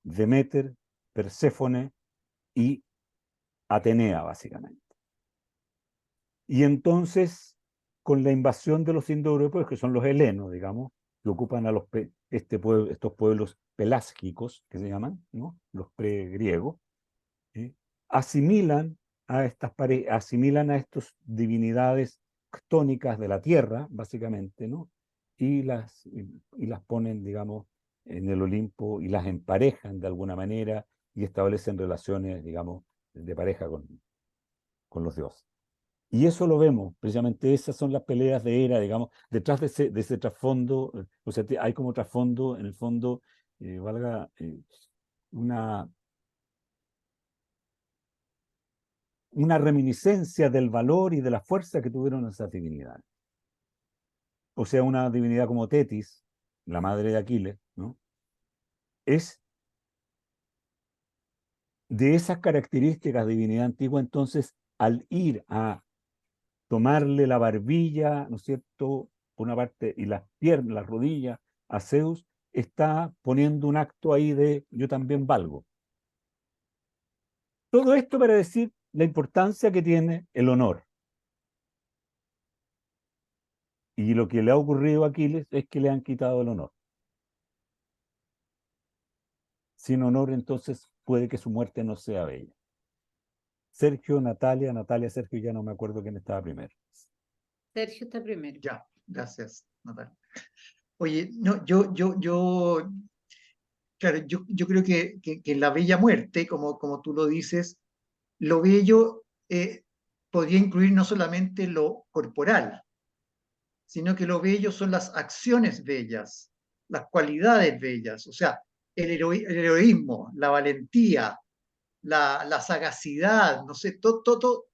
Deméter, Perséfone y Atenea, básicamente. Y entonces, con la invasión de los indoeuropeos, que son los helenos, digamos, que ocupan a estos pueblos pelágicos, que se llaman, ¿no? Los pregriegos, asimilan a asimilan a estas divinidades ctónicas de la tierra, básicamente, ¿no? Y las ponen, digamos, en el Olimpo y las emparejan de alguna manera y establecen relaciones, digamos, de pareja con los dioses. Y eso lo vemos, precisamente esas son las peleas de Hera, digamos, detrás de ese trasfondo, o sea, hay como trasfondo, en el fondo, una reminiscencia del valor y de la fuerza que tuvieron esas divinidades. O sea, una divinidad como Tetis, la madre de Aquiles, ¿no? Es de esas características de divinidad antigua, entonces, al ir a tomarle la barbilla, ¿no es cierto?, por una parte, y las piernas, las rodillas a Zeus, está poniendo un acto ahí de yo también valgo. Todo esto para decir la importancia que tiene el honor. Y lo que le ha ocurrido a Aquiles es que le han quitado el honor. Sin honor, entonces, puede que su muerte no sea bella. Sergio, Natalia, Sergio, ya no me acuerdo quién estaba primero. Sergio está primero. Ya, gracias, Natalia. Oye, no, claro, yo creo que en la bella muerte, como tú lo dices, lo bello podría incluir no solamente lo corporal, sino que lo bello son las acciones bellas, las cualidades bellas, o sea, el heroísmo, la valentía, la sagacidad, no sé, todo,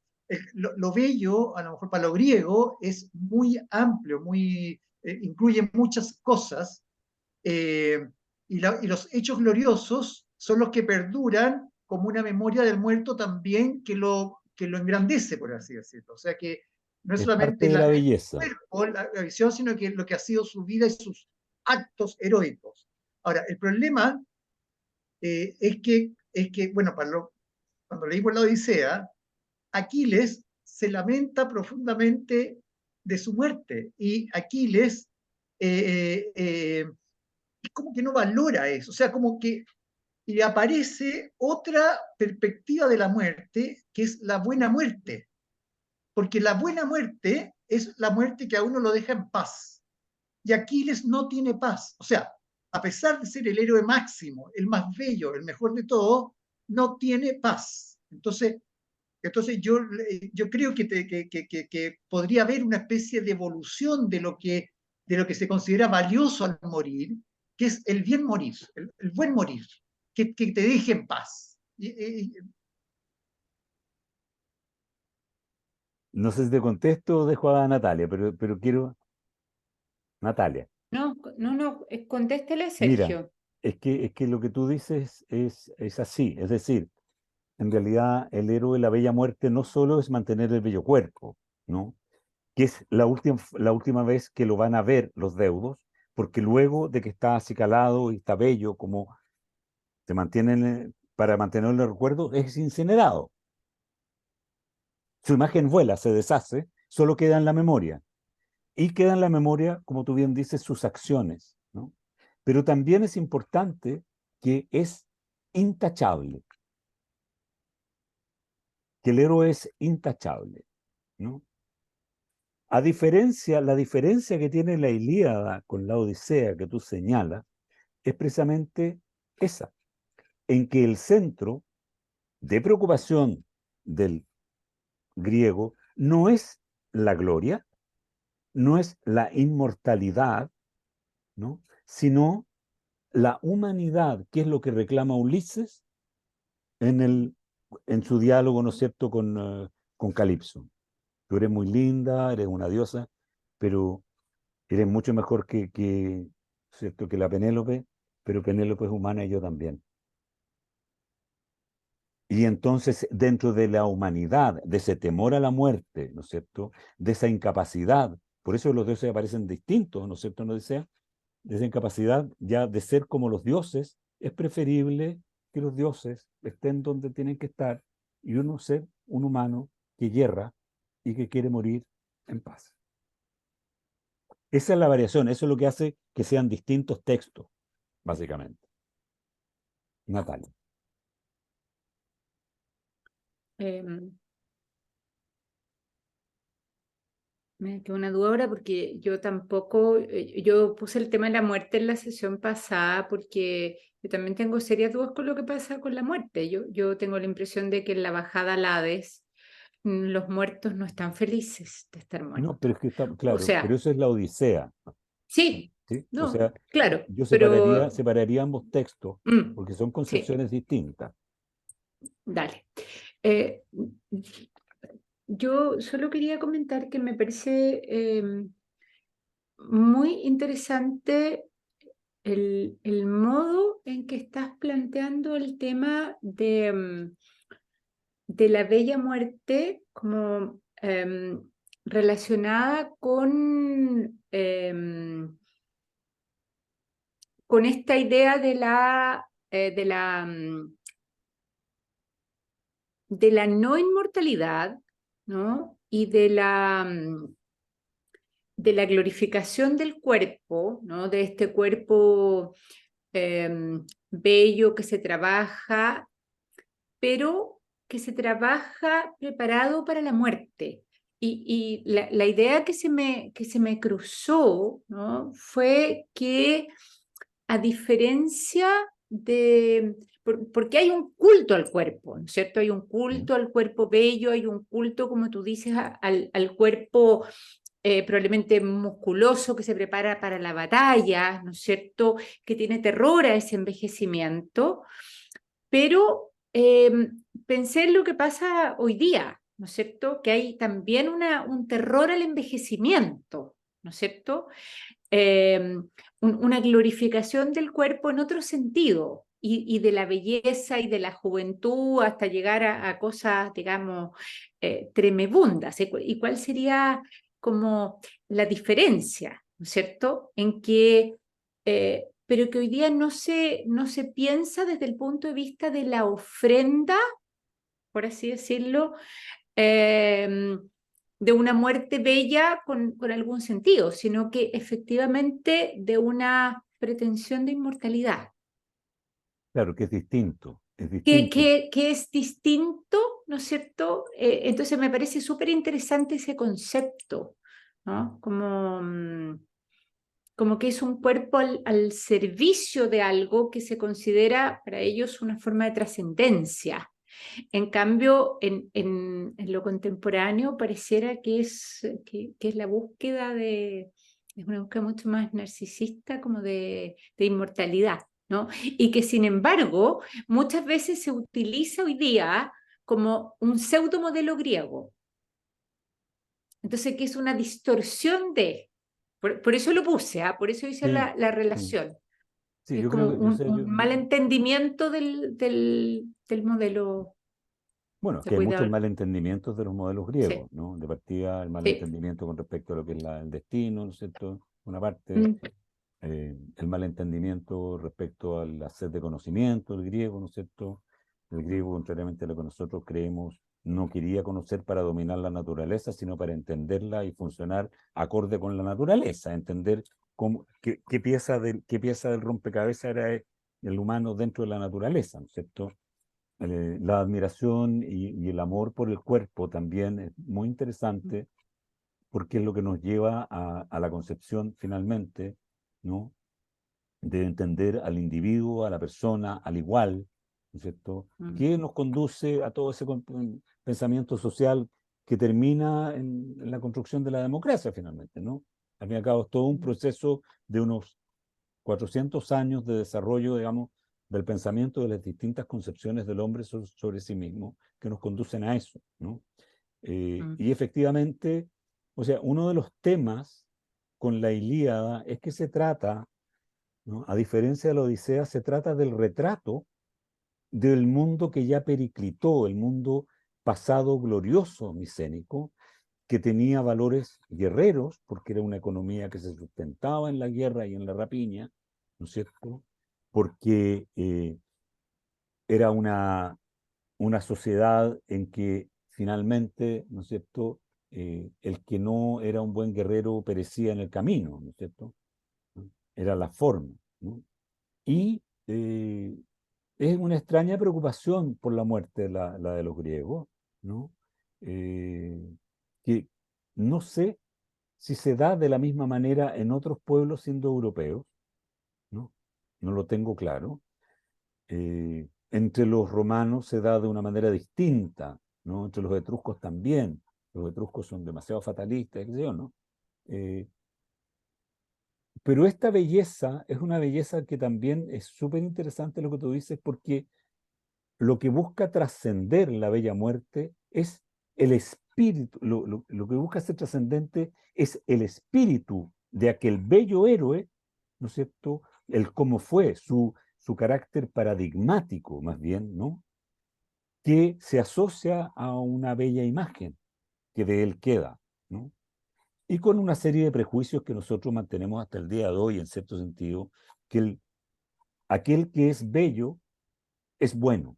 lo bello, a lo mejor para lo griego, es muy amplio, incluye muchas cosas, y los hechos gloriosos son los que perduran como una memoria del muerto también que lo engrandece, por así decirlo. O sea que no es Es parte solamente de la el belleza. cuerpo, la visión, sino que lo que ha sido su vida y sus actos heroicos. Ahora, el problema es que, bueno, cuando leí por la Odisea, Aquiles se lamenta profundamente de su muerte y Aquiles es como que no valora eso, o sea, como que le aparece otra perspectiva de la muerte, que es la buena muerte, porque la buena muerte es la muerte que a uno lo deja en paz, y Aquiles no tiene paz, o sea, a pesar de ser el héroe máximo, el más bello, el mejor de todos, no tiene paz. Entonces yo creo que podría haber una especie de evolución de lo que se considera valioso al morir, que es el bien morir, el buen morir, que te deje en paz. No sé si te contesto o dejo a Natalia, pero quiero... Natalia, No, contéstele, mira, Sergio. es que lo que tú dices es así. Es decir, en realidad el héroe de la bella muerte no solo es mantener el bello cuerpo, ¿no? Que es la última vez que lo van a ver los deudos, porque luego de que está acicalado y está bello, como se mantienen para mantener el recuerdo, es incinerado. Su imagen vuela, se deshace, solo queda en la memoria. Y queda en la memoria, como tú bien dices, sus acciones, ¿no? Pero también es importante que es intachable, que el héroe es intachable, ¿no? La diferencia que tiene la Ilíada con la Odisea que tú señalas es precisamente esa, en que el centro de preocupación del griego no es la gloria, no es la inmortalidad, ¿no? Sino la humanidad, que es lo que reclama Ulises en su diálogo, ¿no es cierto?, con Calipso. Tú eres muy linda, eres una diosa, pero eres mucho mejor ¿cierto?, que la Penélope, pero Penélope es humana y yo también. Y entonces, dentro de la humanidad, de ese temor a la muerte, ¿no es cierto?, de esa incapacidad, por eso los dioses aparecen distintos, ¿no es cierto?, ¿no desea? De esa incapacidad ya de ser como los dioses, es preferible que los dioses estén donde tienen que estar y uno ser un humano que yerra y que quiere morir en paz. Esa es la variación, eso es lo que hace que sean distintos textos, básicamente. Natalia. Em, Me quedó una duda ahora porque yo tampoco, yo puse el tema de la muerte en la sesión pasada porque yo también tengo serias dudas con lo que pasa con la muerte. Yo tengo la impresión de que en la bajada al Hades los muertos no están felices de estar No, muertos. pero es que está, O claro, pero sea, eso es la Odisea, sí, ¿sí? O no, sea, claro, yo pero separaría ambos textos, mm, porque son sí, concepciones distintas. dale. Eh, yo solo quería comentar que me parece muy interesante el modo en que estás planteando el tema de la bella muerte como relacionada con esta idea de la no inmortalidad, ¿no? Y de la glorificación del cuerpo, ¿no? De este cuerpo bello que se trabaja, pero que se trabaja preparado para la muerte. Y la idea que se me cruzó, ¿no? Fue que a diferencia porque hay un culto al cuerpo, ¿no es cierto? Hay un ¿Sí? culto al cuerpo bello, hay un culto, como tú dices, al cuerpo probablemente musculoso que se prepara para la batalla, ¿no es cierto? Que tiene terror a ese envejecimiento, pero pensé en lo que pasa hoy día, ¿no es cierto? Que hay también un terror al envejecimiento, ¿no es cierto? Eh, una glorificación del cuerpo en otro sentido. Y de la belleza y de la juventud hasta llegar a cosas, digamos, tremebundas. ¿Y cuál sería como la diferencia, ¿no es cierto? En que, pero que hoy día no se piensa desde el punto de vista de la ofrenda, por así decirlo, eh, de una muerte bella con algún sentido, sino que efectivamente de una pretensión de inmortalidad, Claro, que es distinto, es distinto. que es distinto, ¿no es cierto? Entonces me parece súper interesante ese concepto, ¿no? Como que es un cuerpo al servicio de algo que se considera para ellos una forma de trascendencia. En cambio, en lo contemporáneo pareciera que es la búsqueda es una búsqueda mucho más narcisista como de inmortalidad, ¿no? Y que sin embargo muchas veces se utiliza hoy día como un pseudo modelo griego. Entonces, que es una distorsión por eso lo puse, ¿ah? Por eso hice Sí, la sí, relación. sí, Es yo como creo que, yo sé, un mal entendimiento del modelo bueno, es de que hay muchos cuidado. malentendimientos de los modelos Sí, griegos, ¿no? De partida, el sí. malentendimiento con respecto a lo que es el destino, ¿no es cierto? Una parte, Mm, el malentendimiento respecto a la sed de conocimiento del griego, ¿no es cierto? El griego, contrariamente a lo que nosotros creemos, no quería conocer para dominar la naturaleza, sino para entenderla y funcionar acorde con la naturaleza, entender qué pieza del rompecabezas era el humano dentro de la naturaleza, ¿no es cierto? La admiración y el amor por el cuerpo también es muy interesante porque es lo que nos lleva a la concepción finalmente, ¿no? De entender al individuo, a la persona, al igual, ¿no es cierto? mm, Que nos conduce a todo ese pensamiento social que termina en la construcción de la democracia finalmente, ¿no? Al fin y al cabo es todo un mm, proceso de unos 400 años de desarrollo, digamos, del pensamiento de las distintas concepciones del hombre sobre sí mismo que nos conducen a eso, ¿no? mm, Y efectivamente, o sea, uno de los temas con la Ilíada es que se trata, ¿no? A diferencia de la Odisea, se trata del retrato del mundo que ya periclitó, el mundo pasado glorioso micénico, que tenía valores guerreros, porque era una economía que se sustentaba en la guerra y en la rapiña, ¿no es cierto? Porque era una sociedad en que finalmente, ¿no es cierto?, el que no era un buen guerrero perecía en el camino, ¿no es cierto? ¿No? Era la forma, ¿no? Y Es una extraña preocupación por la muerte, la de los griegos, ¿no? Que no sé si se da de la misma manera en otros pueblos siendo europeos, ¿no? No lo tengo claro. Entre los romanos se da de una manera distinta, ¿no? Entre los etruscos también. Los etruscos son demasiado fatalistas, qué sé yo, ¿no? Eh, pero esta belleza es una belleza que también es súper interesante lo que tú dices, porque lo que busca trascender la bella muerte es el espíritu, lo que busca ser trascendente es el espíritu de aquel bello héroe, ¿no es cierto? El cómo fue, su carácter paradigmático, más bien, ¿no? Que se asocia a una bella imagen que de él queda, ¿no? Y con una serie de prejuicios que nosotros mantenemos hasta el día de hoy, en cierto sentido, que aquel que es bello es bueno,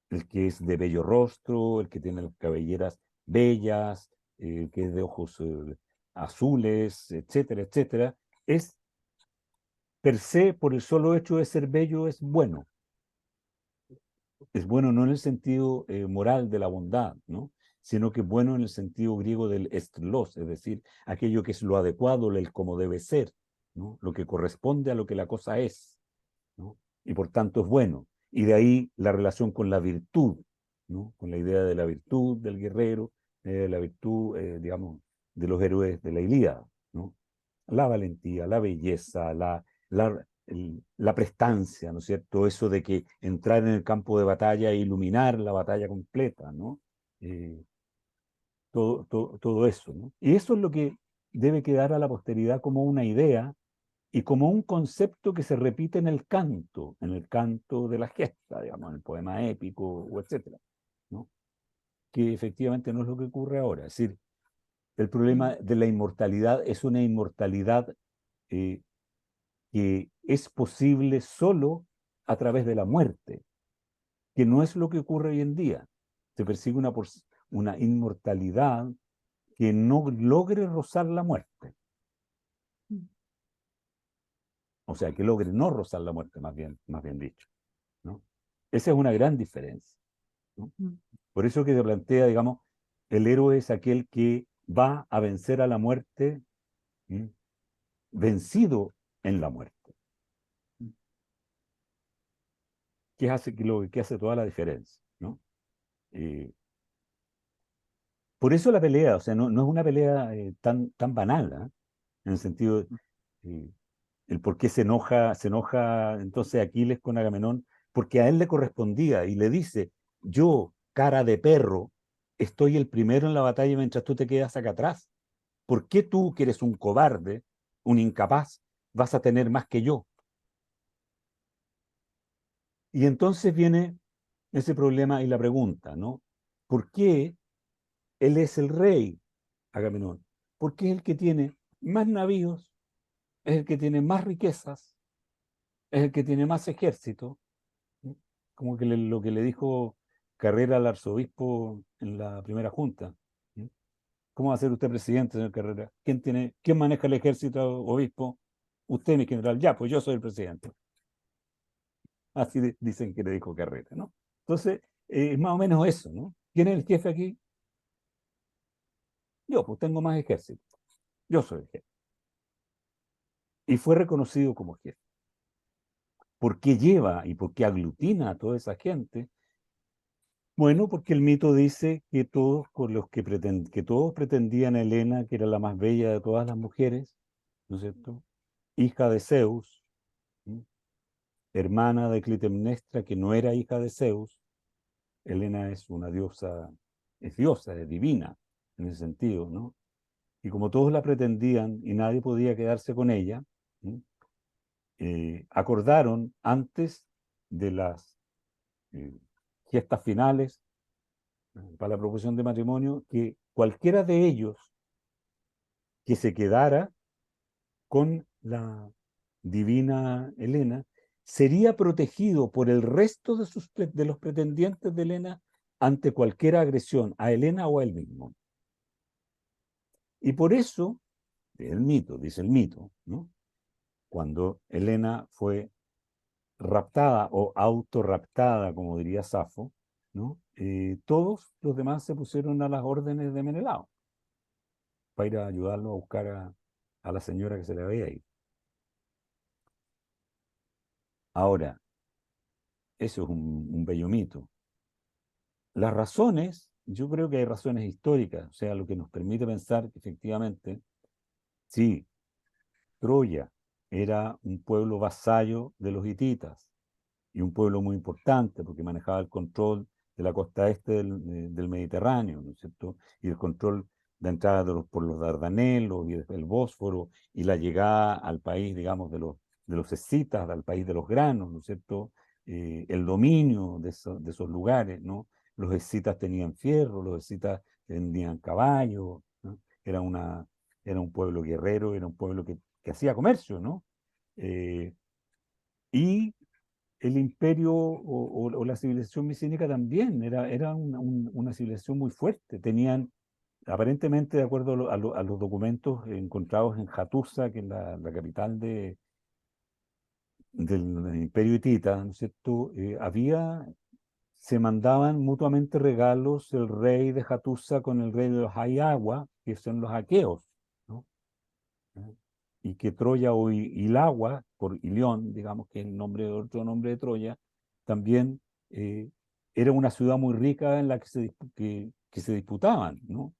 el que es de bello rostro, el que tiene las cabelleras bellas, el que es de ojos azules, etcétera, etcétera, es per se, por el solo hecho de ser bello, es bueno. Es bueno no en el sentido moral de la bondad, ¿no? Sino que es bueno en el sentido griego del estlos, es decir, aquello que es lo adecuado, el como debe ser, ¿no? Lo que corresponde a lo que la cosa es, ¿no? Y por tanto es bueno. Y de ahí la relación con la virtud, ¿no? Con la idea de la virtud del guerrero, la virtud, digamos, de los héroes de la Ilíada, ¿no? La valentía, la belleza, la prestancia, ¿no es cierto? Eso de que entrar en el campo de batalla e iluminar la batalla completa, ¿no? Eh, todo eso, ¿no? Y eso es lo que debe quedar a la posteridad como una idea y como un concepto que se repite en el canto de la gesta, digamos, en el poema épico, o etcétera, ¿no? Que efectivamente no es lo que ocurre ahora. Es decir, el problema de la inmortalidad es una inmortalidad eh, que es posible solo a través de la muerte, que no es lo que ocurre hoy en día. Se persigue una inmortalidad que no logre rozar la muerte. O sea, que logre no rozar la muerte, más bien dicho, ¿no? Esa es una gran diferencia, ¿no? Por eso que se plantea, digamos, el héroe es aquel que va a vencer a la muerte, ¿sí? Vencido en la muerte, que hace toda la diferencia, ¿no? Eh, por eso la pelea, o sea, no es una pelea tan banal, ¿ah? En el sentido, eh, el por qué se enoja entonces Aquiles con Agamenón, porque a él le correspondía y le dice, yo, cara de perro, estoy el primero en la batalla mientras tú te quedas acá atrás. ¿Por qué tú, que eres un cobarde, un incapaz, vas a tener más que yo? Y entonces viene ese problema y la pregunta, ¿no? ¿Por qué él es el rey, Agamenón? Porque es el que tiene más navíos, es el que tiene más riquezas, es el que tiene más ejército, ¿sí? Como que lo que le dijo Carrera al arzobispo en la primera junta, ¿sí? ¿Cómo va a ser usted presidente, señor Carrera? ¿Quién maneja el ejército, obispo? Usted, mi general. Ya, pues yo soy el presidente. Así dicen que le dijo Carrera, ¿no? Entonces, es más o menos eso, ¿no? ¿Quién es el jefe aquí? Yo, pues tengo más ejército. Yo soy el jefe. Y fue reconocido como jefe. ¿Por qué lleva y por qué aglutina a toda esa gente? Bueno, porque el mito dice que que todos pretendían a Helena, que era la más bella de todas las mujeres, ¿no es cierto? Hija de Zeus, ¿sí? Hermana de Clitemnestra, que no era hija de Zeus. Helena es una diosa, es divina en ese sentido, ¿no? Y como todos la pretendían y nadie podía quedarse con ella, ¿sí? Acordaron antes de las eh, gestas finales para la proposición de matrimonio que cualquiera de ellos que se quedara con la divina Helena sería protegido por el resto de los pretendientes de Helena ante cualquier agresión a Helena o a él mismo. Y por eso, dice el mito, ¿no? Cuando Helena fue raptada o autorraptada, como diría Safo, ¿no? Todos los demás se pusieron a las órdenes de Menelao para ir a ayudarlo a buscar a la señora que se le había ido. Ahora, eso es un bello mito. Las razones, yo creo que hay razones históricas, o sea, lo que nos permite pensar que efectivamente, sí, Troya era un pueblo vasallo de los hititas y un pueblo muy importante porque manejaba el control de la costa este del Mediterráneo, ¿no es cierto? Y el control de entrada por los Dardanelos y el Bósforo y la llegada al país, digamos, de los escitas, al país de los granos, ¿no es cierto? El dominio de esos lugares, ¿no? Los escitas tenían fierro, los escitas tenían caballos, ¿no? Era era un pueblo guerrero, era un pueblo que hacía comercio, ¿no? Y el imperio o la civilización micénica también era una civilización muy fuerte. Tenían, aparentemente, de acuerdo a los documentos encontrados en Hattusa, que es la capital del imperio hitita, ¿no es cierto? Se mandaban mutuamente regalos el rey de Hattusa con el rey de los Ayawa, que son los aqueos, ¿no? Y que Troya o Ilagua, por Ilión, digamos que es otro nombre de Troya, también era una ciudad muy rica en la que se disputaban, ¿no?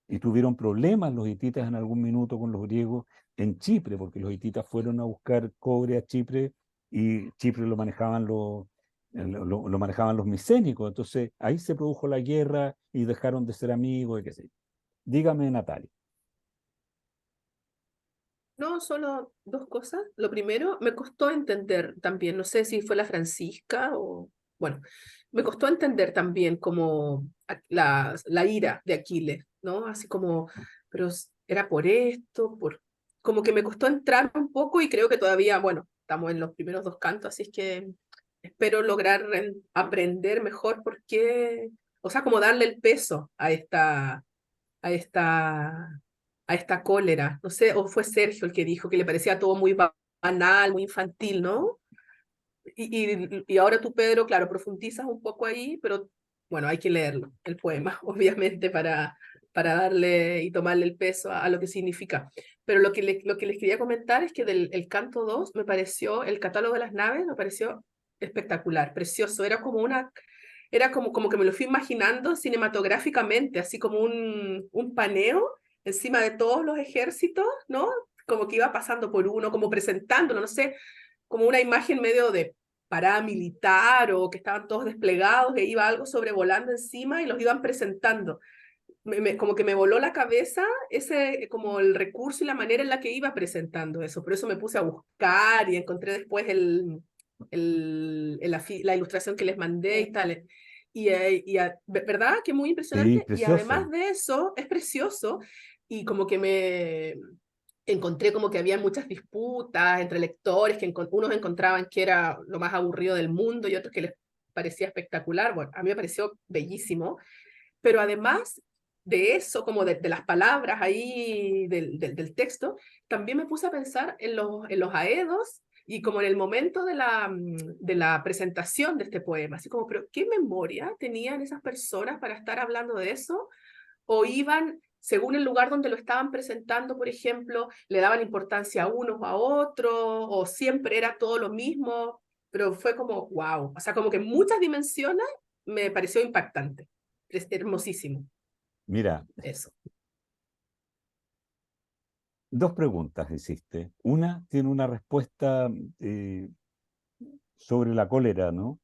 Y tuvieron problemas los hititas en algún minuto con los griegos en Chipre, porque los hititas fueron a buscar cobre a Chipre y Chipre lo manejaban los micénicos. Entonces ahí se produjo la guerra y dejaron de ser amigos y qué sé yo. Dígame, Natalia. No, solo dos cosas. Lo primero, me costó entender también, no sé si fue la Francisca o, bueno, me costó entender también como la ira de Aquiles, ¿no? Así como, pero era por esto, como que me costó entrar un poco y creo que todavía, bueno, estamos en los primeros dos cantos, así es que espero lograr aprender mejor por qué, o sea, como darle el peso a esta, a esta cólera. No sé, o fue Sergio el que dijo que le parecía todo muy banal, muy infantil, ¿no? Y ahora tú, Pedro, claro, profundizas un poco ahí, pero bueno, hay que leerlo, el poema, obviamente, para darle y tomarle el peso a lo que significa. Pero lo que les quería comentar es que del el canto 2 me pareció, el catálogo de las naves me pareció espectacular, precioso. Era como que me lo fui imaginando cinematográficamente, así como un paneo encima de todos los ejércitos, ¿no? Como que iba pasando por uno, como presentándolo, no sé, como una imagen medio de paramilitar o que estaban todos desplegados, que iba algo sobrevolando encima y los iban presentando. Como que me voló la cabeza ese, como el recurso y la manera en la que iba presentando eso. Por eso me puse a buscar y encontré después la ilustración que les mandé y tal. ¿Verdad? Que muy Sí, impresionante. Y además precioso. de eso, es precioso y como que me encontré como que había muchas disputas entre lectores, que unos encontraban que era lo más aburrido del mundo y otros que les parecía espectacular. Bueno, a mí me pareció bellísimo, pero además de eso, como de las palabras ahí del texto, también me puse a pensar en los aedos y como en el momento de la presentación de este poema, así como, pero ¿qué memoria tenían esas personas para estar hablando de eso? ¿O iban, según el lugar donde lo estaban presentando, por ejemplo, le daban importancia a unos o a otros, o siempre era todo lo mismo? Pero fue como, wow, o sea, como que en muchas dimensiones me pareció impactante. Es hermosísimo, Mira, eso. dos preguntas hiciste. Una tiene una respuesta sobre la cólera, ¿no?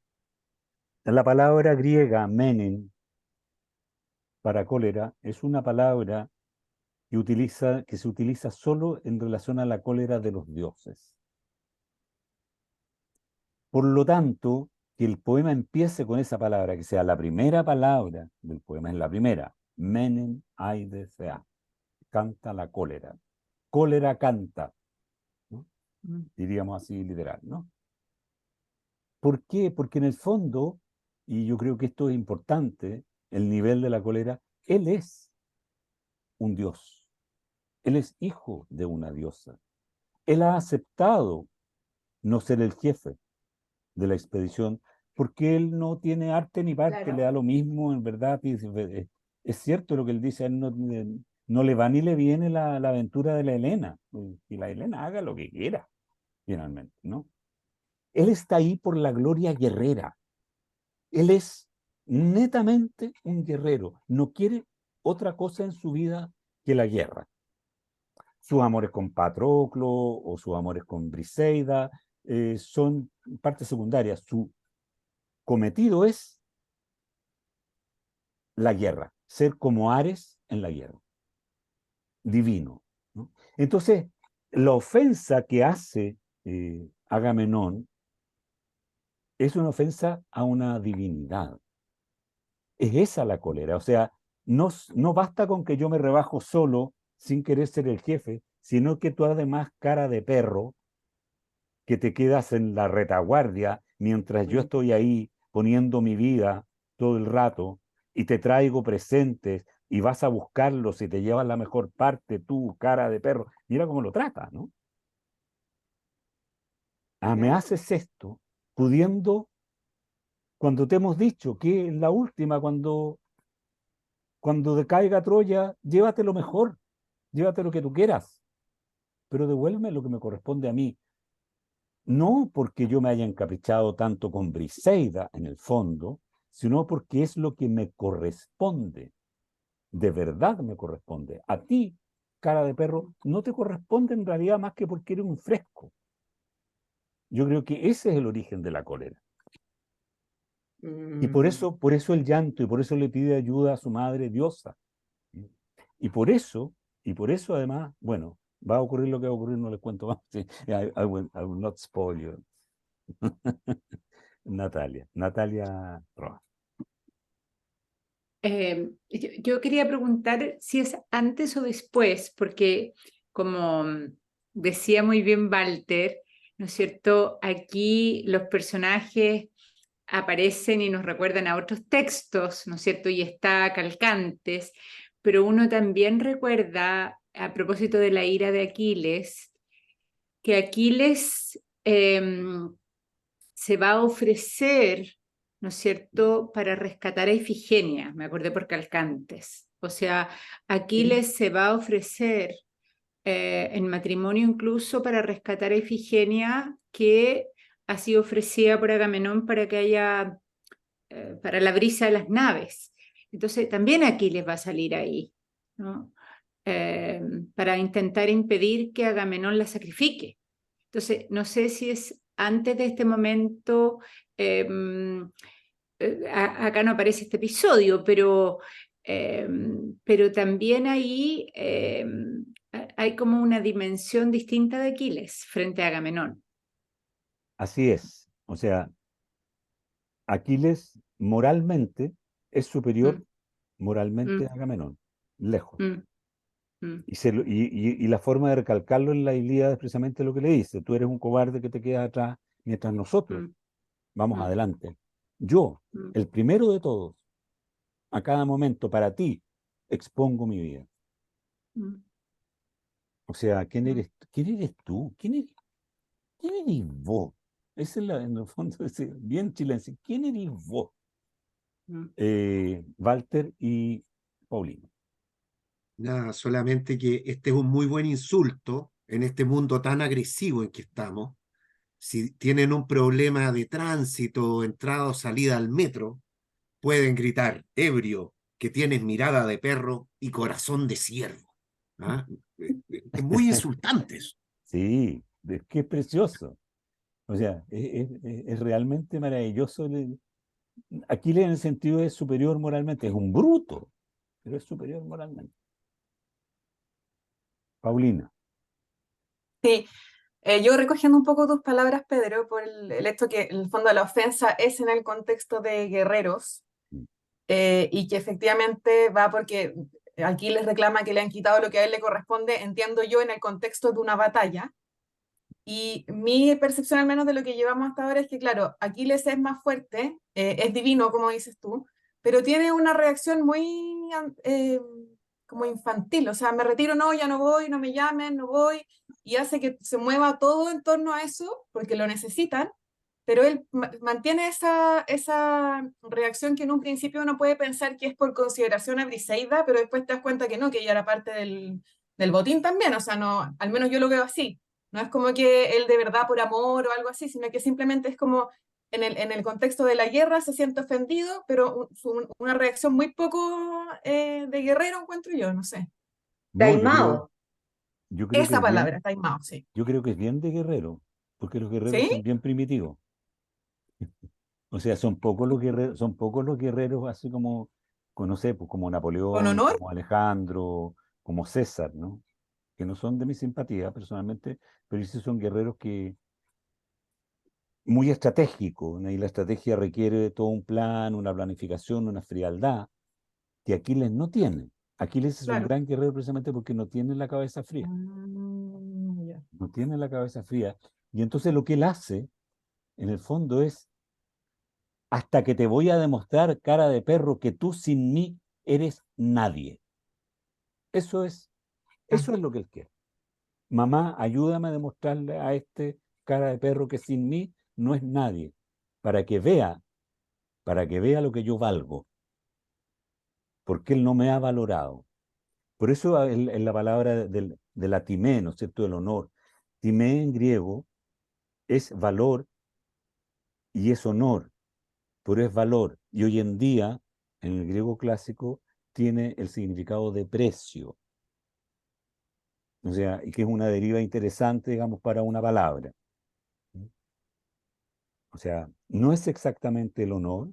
La palabra griega menen para cólera es una palabra que se utiliza solo en relación a la cólera de los dioses. Por lo tanto, que el poema empiece con esa palabra, que sea la primera palabra del poema, es la primera, menen aidesea, canta la cólera. Cólera canta, ¿no? Diríamos así literal, ¿no? ¿Por qué? Porque en el fondo, y yo creo que esto es importante, el nivel de la cólera, él es un dios, él es hijo de una diosa, él ha aceptado no ser el jefe, de la expedición, porque él no tiene arte ni parte, Claro. le da lo mismo, en verdad. Es cierto lo que él dice, a él no le va ni le viene la aventura de la Helena, y la Helena haga lo que quiera, finalmente, ¿no? Él está ahí por la gloria guerrera. Él es netamente un guerrero, no quiere otra cosa en su vida que la guerra. Sus amores con Patroclo o sus amores con Briseida son partes secundarias. Su cometido es la guerra, ser como Ares en la guerra, divino, ¿no? Entonces, la ofensa que hace Agamenón es una ofensa a una divinidad. Es esa la cólera. O sea, no basta con que yo me rebajo solo sin querer ser el jefe, sino que tú además, cara de perro, que te quedas en la retaguardia mientras yo estoy ahí poniendo mi vida todo el rato y te traigo presentes y vas a buscarlos y te llevas la mejor parte, tú, cara de perro. Mira cómo lo trata, ¿no? Me haces esto pudiendo, cuando te hemos dicho que en la última, cuando decaiga Troya, llévate lo mejor, llévate lo que tú quieras, pero devuélveme lo que me corresponde a mí. No porque yo me haya encaprichado tanto con Briseida en el fondo, sino porque es lo que me corresponde, de verdad me corresponde. A ti, cara de perro, no te corresponde en realidad más que porque eres un fresco. Yo creo que ese es el origen de la cólera. Y por eso el llanto, y por eso le pide ayuda a su madre diosa. Y por eso además, bueno, va a ocurrir lo que va a ocurrir, no les cuento más. Sí, I will not spoil you. Natalia Rojas. Yo quería preguntar si es antes o después, porque como decía muy bien Walter, ¿no es cierto? Aquí los personajes aparecen y nos recuerdan a otros textos, ¿no es cierto? Y está Calcantes, pero uno también recuerda, a propósito de la ira de Aquiles, que Aquiles se va a ofrecer, ¿no es cierto?, para rescatar a Ifigenia, me acordé por Calcantes. O sea, Aquiles se va a ofrecer en matrimonio incluso para rescatar a Ifigenia, que ha sido ofrecida por Agamenón para que haya, para la brisa de las naves. Entonces también Aquiles va a salir ahí, ¿no? Para intentar impedir que Agamenón la sacrifique. Entonces, no sé si es antes de este momento, acá no aparece este episodio, pero también ahí hay como una dimensión distinta de Aquiles frente a Agamenón. Así es. O sea, Aquiles moralmente es superior moralmente a Agamenón, lejos. Y la forma de recalcarlo en la Ilíada es precisamente lo que le dice: tú eres un cobarde que te quedas atrás mientras nosotros vamos adelante. Yo, el primero de todos, a cada momento para ti, expongo mi vida. O sea, ¿quién eres tú? ¿Quién eres vos? Esa es en el fondo, bien chilense. ¿Quién eres vos? Walter y Paulino. Nada, solamente que este es un muy buen insulto en este mundo tan agresivo en que estamos. Si tienen un problema de tránsito, entrada o salida al metro, pueden gritar, ebrio, que tienes mirada de perro y corazón de ciervo. ¿Ah? Es muy insultante eso. Sí, es que es precioso. O sea, es realmente maravilloso. Aquiles en el sentido es superior moralmente, es un bruto, pero es superior moralmente. Paulina. Sí, yo recogiendo un poco tus palabras, Pedro, por el hecho que en el fondo la ofensa es en el contexto de guerreros y que efectivamente va porque aquí les reclama que le han quitado lo que a él le corresponde, entiendo yo, en el contexto de una batalla. Y mi percepción al menos de lo que llevamos hasta ahora es que, claro, Aquiles es más fuerte, es divino, como dices tú, pero tiene una reacción muy como infantil, o sea, me retiro, no, ya no voy, no me llamen, no voy, y hace que se mueva todo en torno a eso, porque lo necesitan, pero él mantiene esa reacción que en un principio uno puede pensar que es por consideración a Briseida, pero después te das cuenta que no, que ella era parte del botín también, o sea, no, al menos yo lo veo así. No es como que él de verdad por amor o algo así, sino que simplemente es como en el contexto de la guerra se siente ofendido, pero una reacción muy poco de guerrero, encuentro yo, no sé. No, Taimao. yo creo que Esa es bien, palabra, taimao, sí. yo creo que es bien de guerrero, porque los guerreros ¿Sí? son bien primitivos. O sea, son pocos los guerreros así como, no sé, pues como ¿Con Napoleón, honor? como Alejandro, como César, ¿no? Que no son de mi simpatía personalmente, pero sí son guerreros que muy estratégicos, ¿no? Y la estrategia requiere de todo un plan, una planificación, una frialdad, que Aquiles no tiene. Aquiles es un Claro. gran guerrero precisamente porque no tiene la cabeza fría, Ya. no tiene la cabeza fría. Y entonces lo que él hace, en el fondo, es hasta que te voy a demostrar, cara de perro, que tú sin mí eres nadie. Eso es, eso es lo que él quiere. Mamá, ayúdame a demostrarle a este cara de perro que sin mí no es nadie, para que vea, para que vea lo que yo valgo, porque él no me ha valorado. Por eso en la palabra de la timé, ¿no es cierto?, del honor. Timé en griego es valor y es honor, pero es valor. Y hoy en día, en el griego clásico, tiene el significado de precio. O sea, y que es una deriva interesante, digamos, para una palabra. O sea, no es exactamente el honor,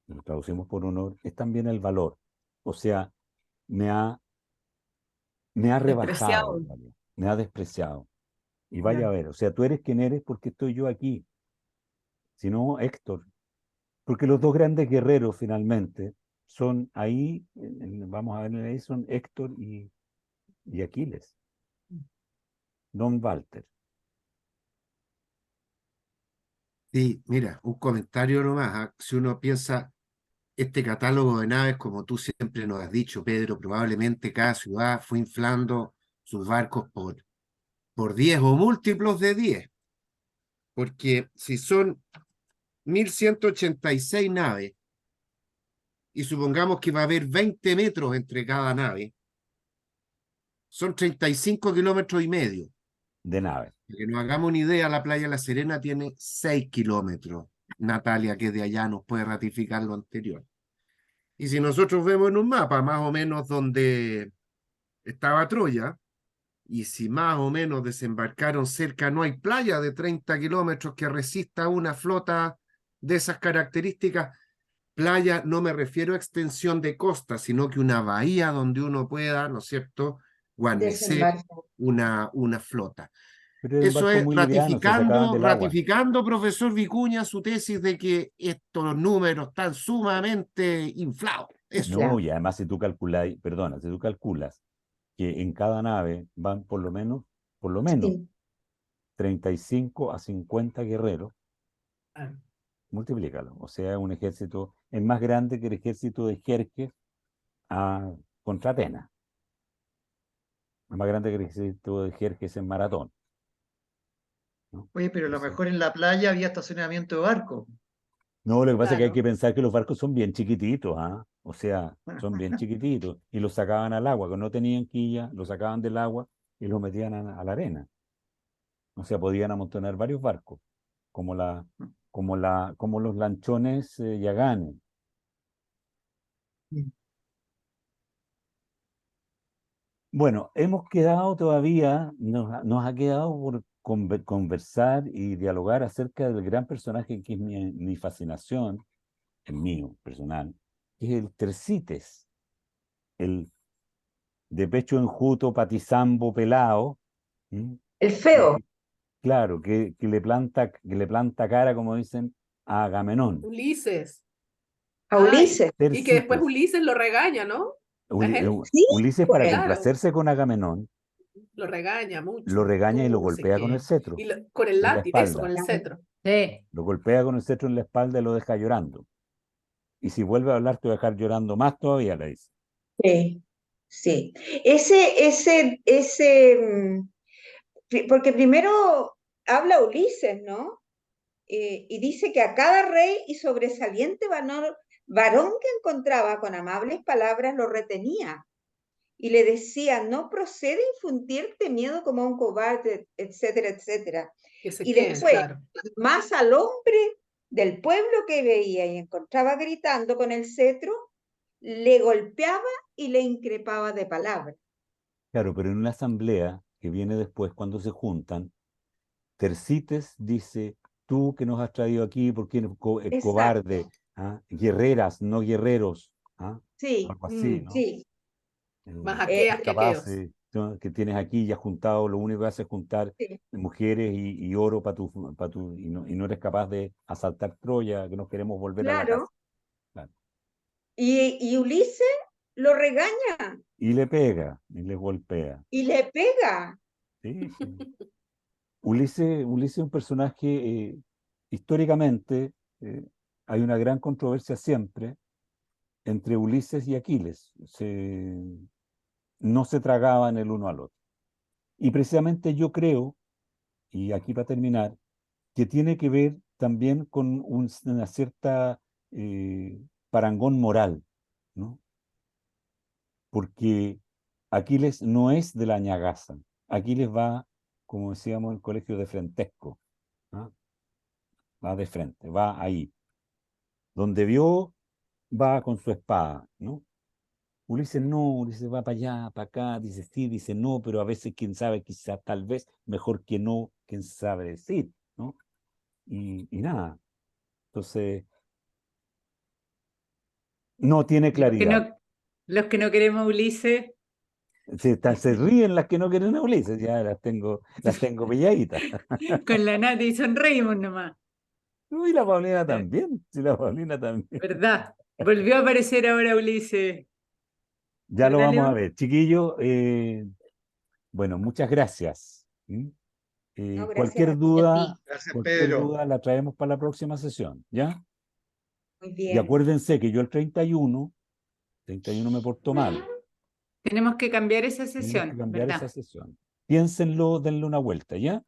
lo traducimos por honor, es también el valor. O sea, me ha, me ha rebajado, Despreciado. el valor, me ha despreciado. Y vaya Ya. a ver, o sea, tú eres quien eres porque estoy yo aquí, si no Héctor. Porque los dos grandes guerreros finalmente son ahí, vamos a ver ahí, son Héctor y Aquiles, Don Walter. Sí, mira, un comentario nomás. Si uno piensa, este catálogo de naves, como tú siempre nos has dicho, Pedro, probablemente cada ciudad fue inflando sus barcos por 10 o múltiplos de 10, porque si son 1186 naves y supongamos que va a haber 20 metros entre cada nave, son 35 kilómetros y medio. De nave. Para que nos hagamos una idea, la playa La Serena tiene 6 kilómetros. Natalia, que es de allá, nos puede ratificar lo anterior. Y si nosotros vemos en un mapa más o menos donde estaba Troya, y si más o menos desembarcaron cerca, no hay playa de 30 kilómetros que resista una flota de esas características. Playa no me refiero a extensión de costa, sino que una bahía donde uno pueda, ¿no es cierto?, guarnecer Desembarco. una flota. Pero eran Eso barcos es muy livianos, se sacaban del agua. ratificando, profesor Vicuña, su tesis de que estos números están sumamente inflados. Eso. No, Claro. y además si tú calculas, perdona, si tú calculas que en cada nave van por lo menos Sí. 35 a 50 guerreros, Ah. multiplícalo. O sea, un ejército es más grande que el ejército de Jerjes contra Atenas. Es más grande que el ejército de Jerjes en Maratón, ¿no? Oye, pero a lo Entonces, mejor en la playa había estacionamiento de barco. no, lo que pasa es que hay Claro. que pensar que los barcos son bien chiquititos, ¿ah? O sea, son bien chiquititos. Y los sacaban al agua, que no tenían quilla, los sacaban del agua y los metían a la arena. O sea, podían amontonar varios barcos, como los lanchones Yaganes. Bueno, hemos quedado todavía, nos ha quedado por conversar y dialogar acerca del gran personaje que es mi fascinación, el mío personal, que es el Tercites, el de pecho enjuto, patizambo, pelado, ¿m? El feo. Claro, que le planta cara, como dicen, a Agamenón. Ulises. A Ay, Ulises. y que después Tercites. Ulises lo regaña, ¿no? ¿A él? Sí, Ulises, para pues. Claro, complacerse con Agamenón, lo regaña lo mucho. regaña y lo Tú no sé golpea con el qué. cetro Con el en la látigo, eso, con espalda. el cetro. Sí. Lo golpea con el cetro en la espalda y lo deja llorando. Y si vuelve a hablar, te voy a dejar llorando más todavía, le dice. Sí, sí. Porque primero habla Ulises, ¿no? y dice que a cada rey y sobresaliente varón que encontraba con amables palabras lo retenía y le decía, no procede infundirte miedo como a un cobarde, etcétera, etcétera. Que se Y queden, después, claro. más al hombre del pueblo que veía y encontraba gritando con el cetro, le golpeaba y le increpaba de palabras. Claro, pero en una asamblea que viene después, cuando se juntan, Tersites dice, tú que nos has traído aquí, porque eres Exacto. cobarde, ¿ah? Guerreras, no guerreros, ¿ah? Sí, Algo así, ¿no? sí. Más aqueas que Capaz, aqueos. ¿no? Que tienes aquí y has juntado, lo único que haces es juntar Sí. mujeres y oro para y no eres capaz de asaltar Troya, que nos queremos volver a la Claro. casa. Claro. Y Ulises lo regaña Y le pega, y le golpea. y le pega. Sí, sí. Ulises es un personaje, históricamente, hay una gran controversia siempre entre Ulises y Aquiles. No se tragaban el uno al otro. Y precisamente yo creo, y aquí para terminar, que tiene que ver también con una cierta parangón moral, ¿no? Porque Aquiles no es de la ñagaza. Aquiles va, como decíamos en el colegio, de frentesco, ¿ah? Va de frente, va ahí. Donde vio, va con su espada, ¿no? Ulises no, Ulises va para allá, para acá, dice sí, dice no, pero a veces, quién sabe, quizá, tal vez, mejor que no, quién sabe decir, ¿no? Y nada. Entonces, no tiene claridad. Los que no queremos Ulises, Se ríen las que no quieren a Ulises, ya las tengo pilladitas. con la Nati y sonreímos nomás, Uy, la Paulina también, sí, la Paulina también. ¿verdad? Volvió a aparecer ahora Ulises. Ya lo ¿Verdad, vamos a Leo? ver. Chiquillos, bueno, muchas gracias. No, gracias Cualquier a ti. duda, Gracias, cualquier Pedro. duda la traemos para la próxima sesión, ¿ya? Muy Y bien. acuérdense que yo el 31 me porto mal. Tenemos que cambiar esa Tenemos que sesión, cambiar esa ¿verdad? sesión. Piénsenlo, denle una vuelta, ¿ya?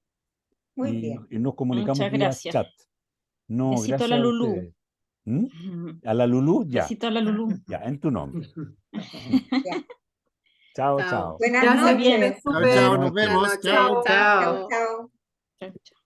Muy Y, bien. y nos comunicamos Muchas vía gracias. chat. No, Besito a gracias la a Lulú. ustedes. A la Lulú, ya. Besito a la Lulú. Ya, en tu nombre. Ya. Chao, Chao. chao. Buenas Ya se noches. viene Chao, súper. chao, nos Buenas vemos. noches. Chao. Chao, Chao. chao. Chao, chao.